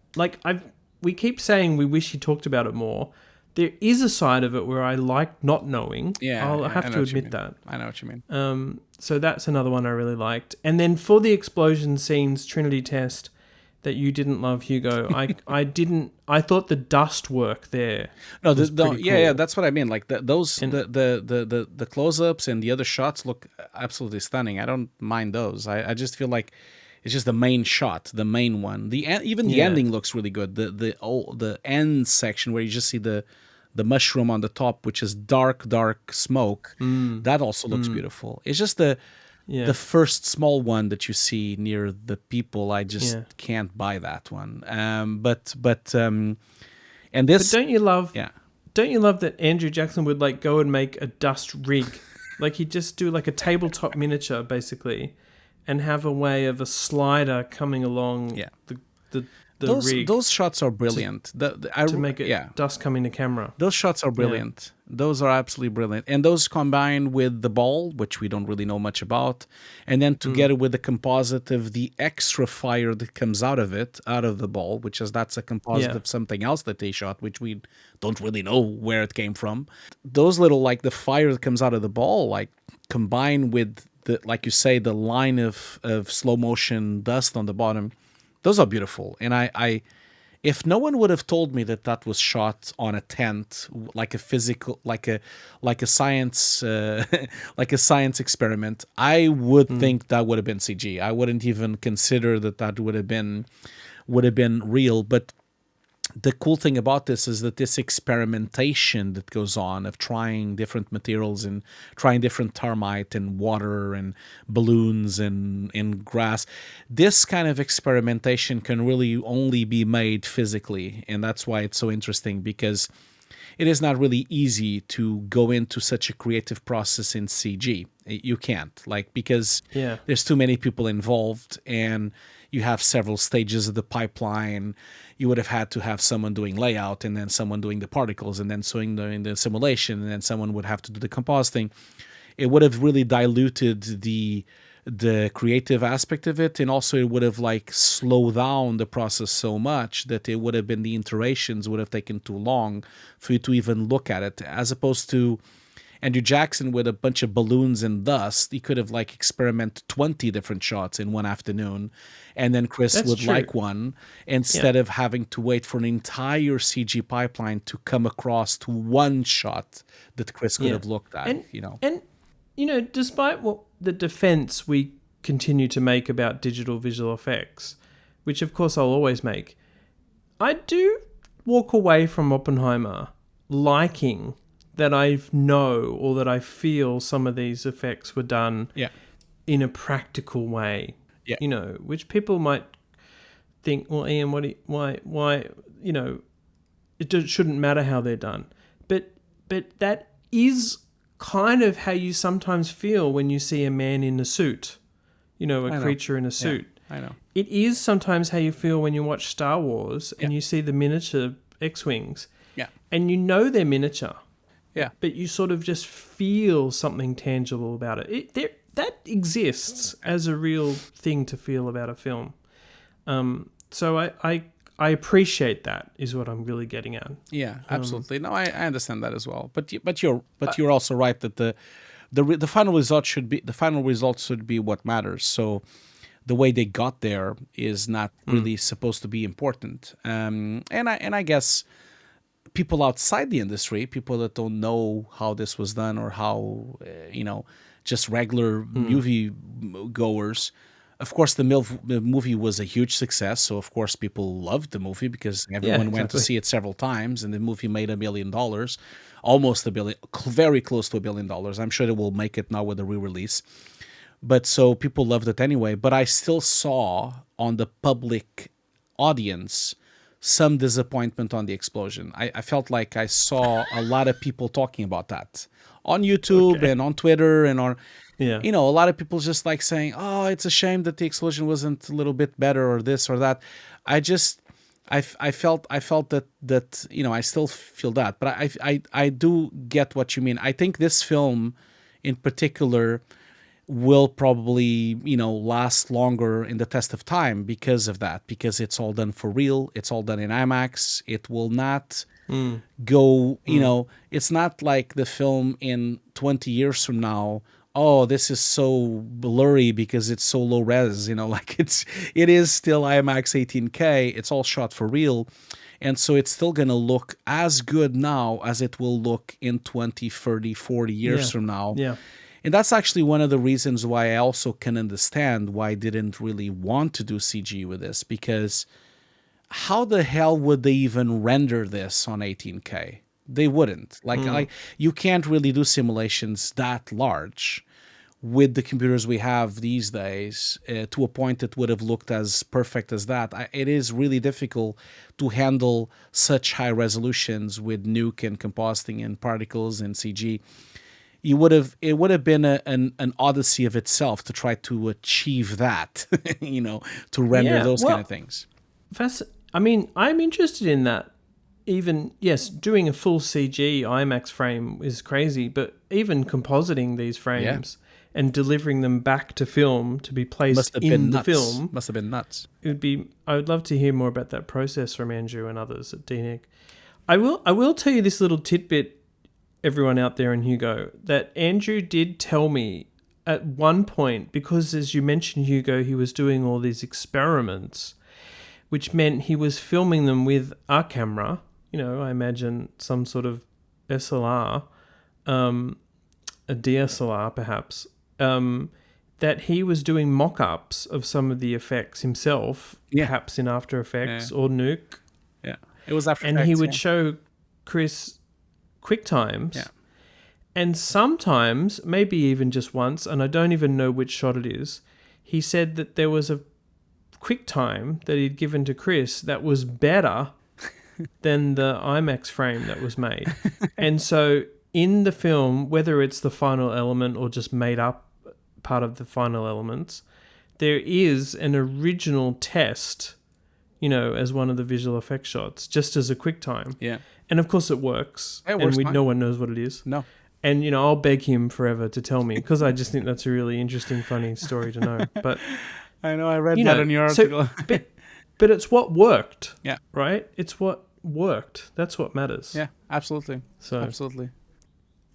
we keep saying we wish he talked about it more. There is a side of it where I like not knowing. I'll have to admit that. I know what you mean. So that's another one I really liked. And then for the explosion scenes, Trinity Test, that you didn't love, Hugo, I didn't. I thought the dust work there. No, cool. yeah, that's what I mean. Like the close-ups and the other shots look absolutely stunning. I don't mind those. I just feel like it's just the main shot, the main one. The ending looks really good. The end section where you just see the mushroom on the top, which is dark smoke. That also looks beautiful. It's just the first small one that you see near the people. I just can't buy that one. And this. But don't you love? Yeah. Don't you love that Andrew Jackson would go and make a dust rig, he'd just do a tabletop miniature basically, and have a way of a slider coming along the rig. Those shots are brilliant. To make it dust coming to camera. Those shots are brilliant. Those are absolutely brilliant. And those combined with the ball, which we don't really know much about, and then together with the composite of the extra fire that comes out of the ball, that's a composite of something else that they shot, which we don't really know where it came from. Those little, the fire that comes out of the ball, combined with like you say, the line of slow motion dust on the bottom, those are beautiful. And I if no one would have told me that was shot on a tent, like a physical, like a science, like a science experiment, I would think that would have been CG. I wouldn't even consider that would have been real. But the cool thing about this is that this experimentation that goes on of trying different materials and trying different termite and water and balloons and grass, this kind of experimentation can really only be made physically. And that's why it's so interesting, because it is not really easy to go into such a creative process in CG. You can't, because there's too many people involved, and you have several stages of the pipeline. You would have had to have someone doing layout, and then someone doing the particles, and then someone doing the simulation, and then someone would have to do the compositing. It would have really diluted the the creative aspect of it, and also it would have like slowed down the process so much that it would have been the iterations would have taken too long for you to even look at it, as opposed to Andrew Jackson with a bunch of balloons and dust. He could have like experimented 20 different shots in one afternoon, and then Chris That's would true. like one instead of having to wait for an entire CG pipeline to come across to one shot that Chris could have looked at, And despite what the defense we continue to make about digital visual effects, which of course I'll always make, I do walk away from Oppenheimer liking that I know or that I feel some of these effects were done in a practical way. Yeah. Which people might think, well, Ian, why, it shouldn't matter how they're done. But that is kind of how you sometimes feel when you see a man in a suit, a creature in a suit. Yeah, I know. It is sometimes how you feel when you watch Star Wars and you see the miniature X-Wings. Yeah. And they're miniature. Yeah. But you sort of just feel something tangible about it. That exists as a real thing to feel about a film. So I appreciate that, is what I'm really getting at. Yeah, absolutely. No, I understand that as well. But you're also right that the final result should be what matters. So the way they got there is not really supposed to be important. And I guess people outside the industry, people that don't know how this was done or how just regular movie goers. Of course, the movie was a huge success, so of course people loved the movie because everyone went to see it several times, and the movie made $1 million, almost $1 billion, very close to $1 billion. I'm sure it will make it now with the re-release. But so people loved it anyway. But I still saw on the public audience some disappointment on the explosion. I felt like I saw a lot of people talking about that on YouTube and on Twitter and on, a lot of people just like saying, "Oh, it's a shame that the explosion wasn't a little bit better or this or that." I felt that I still feel that, but I do get what you mean. I think this film, in particular, will probably last longer in the test of time because of that, because it's all done for real, it's all done in IMAX. It will not go it's not like the film in 20 years from now, oh, this is so blurry because it's so low res, like it is still IMAX 18K. It's all shot for real, and so it's still gonna look as good now as it will look in 20, 30, 40 years from now. And that's actually one of the reasons why I also can understand why I didn't really want to do CG with this, because how the hell would they even render this on 18K? They wouldn't. Like you can't really do simulations that large with the computers we have these days to a point that would have looked as perfect as that. It is really difficult to handle such high resolutions with nuke and compositing and particles and CG. It would have been an odyssey of itself to try to achieve that, to render those kind of things. I'm interested in that. Even, yes, doing a full CG IMAX frame is crazy, but even compositing these frames and delivering them back to film to be placed in the film must have been nuts. I would love to hear more about that process from Andrew and others at DNEG. I will tell you this little tidbit, everyone out there in Hugo, that Andrew did tell me at one point, because as you mentioned, Hugo, he was doing all these experiments, which meant he was filming them with a camera, I imagine some sort of SLR, a DSLR perhaps, that he was doing mock-ups of some of the effects himself, perhaps in After Effects or Nuke. Yeah, it was After and Effects. And he would show Chris QuickTimes, and sometimes, maybe even just once, and I don't even know which shot it is, he said that there was a QuickTime that he'd given to Chris that was better than the IMAX frame that was made. And so in the film, whether it's the final element or just made up part of the final elements, there is an original test, as one of the visual effects shots, just as a QuickTime. Yeah. And of course it works. It works fine. No one knows what it is. No. And, I'll beg him forever to tell me, because I just think that's a really interesting, funny story to know. But, I know, I read that in your so, article. but it's what worked. Yeah. Right? It's what worked. That's what matters. Yeah, absolutely. So Absolutely.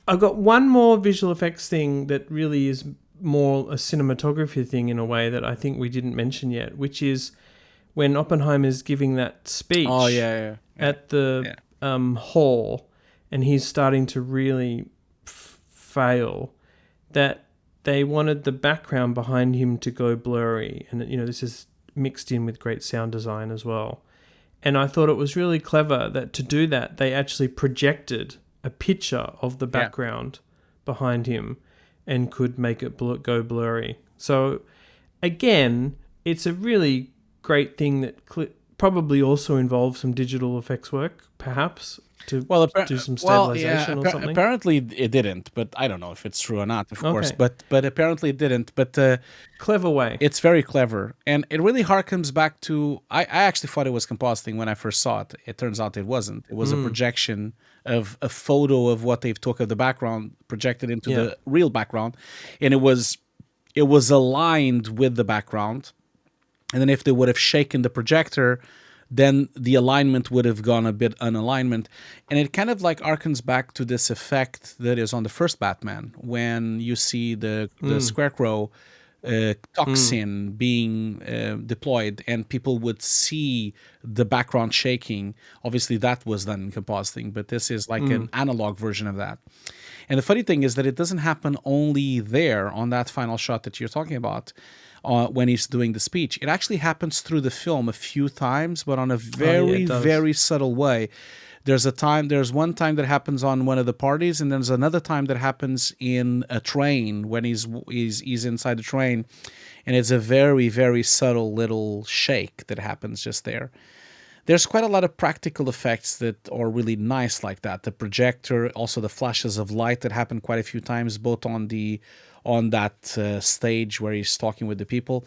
I've got one more visual effects thing that really is more a cinematography thing in a way that I think we didn't mention yet, which is when Oppenheimer's giving that speech at the hall, and he's starting to really fail, that they wanted the background behind him to go blurry. And, this is mixed in with great sound design as well. And I thought it was really clever that to do that, they actually projected a picture of the background behind him and could make it go blurry. So, again, it's a really great thing that probably also involves some digital effects work, perhaps, to do some stabilization or something. Apparently it didn't, but I don't know if it's true or not, of course. But apparently it didn't. But clever way. It's very clever, and it really harkens back to. I actually thought it was compositing when I first saw it. It turns out it wasn't. It was a projection of a photo of what they've took of the background, projected into the real background, and it was aligned with the background. And then if they would have shaken the projector, then the alignment would have gone a bit unalignment. And it kind of like harkens back to this effect that is on the first Batman, when you see the Scarecrow toxin being deployed and people would see the background shaking. Obviously, that was done in compositing, but this is like an analog version of that. And the funny thing is that it doesn't happen only there on that final shot that you're talking about. When he's doing the speech, it actually happens through the film a few times, but on a very subtle way. There's one time that happens on one of the parties, and there's another time that happens in a train when he's inside the train, and it's a very subtle little shake that happens just there. There's quite a lot of practical effects that are really nice like that. The projector, also the flashes of light that happen quite a few times, both on that stage where he's talking with the people,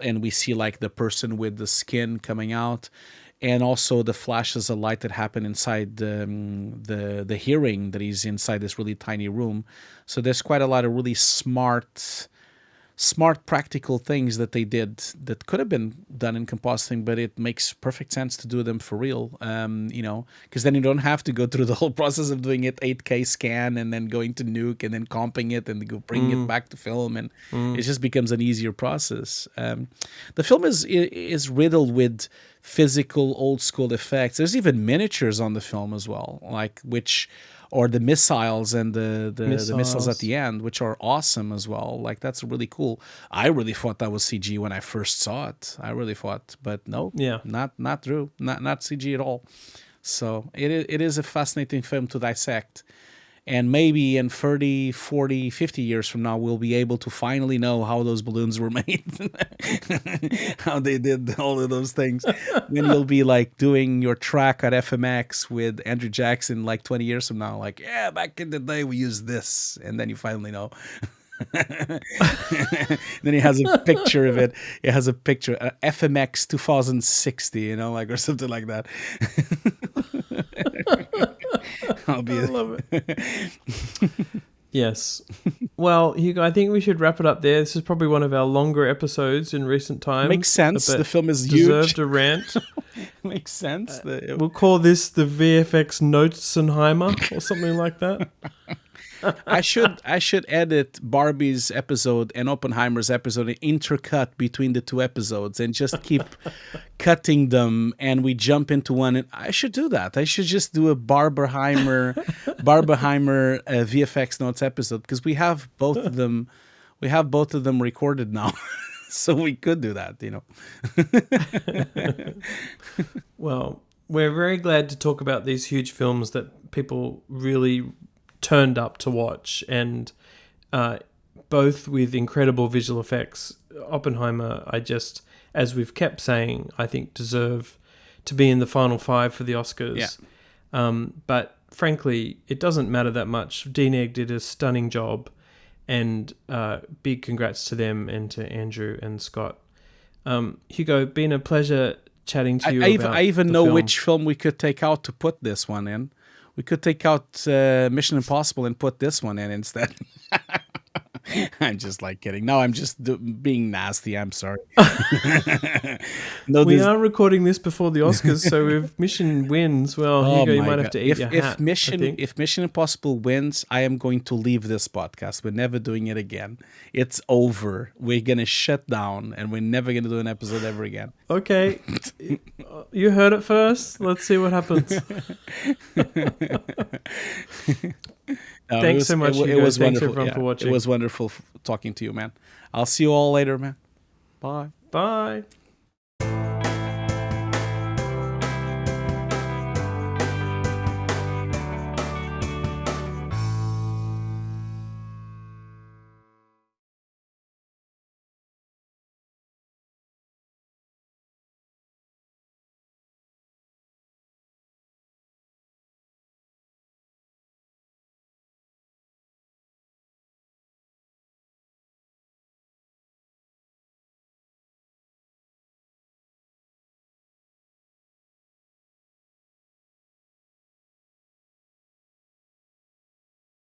and we see like the person with the skin coming out, and also the flashes of light that happen inside the hearing that he's inside this really tiny room. So there's quite a lot of really smart practical things that they did that could have been done in compositing, but it makes perfect sense to do them for real, because then you don't have to go through the whole process of doing it 8K scan and then going to nuke and then comping it and go bring it back to film, and it just becomes an easier process. The film is riddled with physical old school effects. There's even miniatures on the film as well, or the missiles and the missiles at the end, which are awesome as well. Like, that's really cool. I really thought that was CG when I first saw it. But no, not true, not CG at all. So it is a fascinating film to dissect. And maybe in 30, 40, 50 years from now, we'll be able to finally know how those balloons were made, how they did all of those things. Then you'll be like doing your track at FMX with Andrew Jackson like 20 years from now. Like, yeah, back in the day we used this. And then you finally know. Then he has a picture of it. It has a picture, FMX 2060, or something like that. I love it. Yes. Well, Hugo, I think we should wrap it up there. This is probably one of our longer episodes in recent times. Makes sense. The film is huge. Deserved a rant. Makes sense. We'll call this the VFX Notesenheimer or something like that. I should edit Barbie's episode and Oppenheimer's episode and intercut between the two episodes and just keep cutting them, and we jump into one. And I should do that. I should just do a Barbenheimer VFX Notes episode, because we have both of them. We have both of them recorded now. So we could do that, Well, we're very glad to talk about these huge films that people really turned up to watch, and both with incredible visual effects. Oppenheimer, as we've kept saying, I think deserve to be in the final 5 for the Oscars. Yeah. But frankly, it doesn't matter that much. DNEG did a stunning job, and big congrats to them and to Andrew and Scott. Hugo, been a pleasure chatting to you. I even know which film we could take out to put this one in. We could take out Mission Impossible and put this one in instead. I'm just like kidding. No, I'm just being nasty. I'm sorry. No, We are recording this before the Oscars, so if Mission wins, well, oh Hugo, you my might God. have to eat your hat. If Mission Impossible wins, I am going to leave this podcast. We're never doing it again. It's over. We're gonna shut down, and we're never gonna do an episode ever again. Okay, you heard it first. Let's see what happens. No, Thanks so much, Hugo. It was Thanks wonderful. everyone for watching. It was wonderful talking to you, man. I'll see you all later, man. Bye. Bye.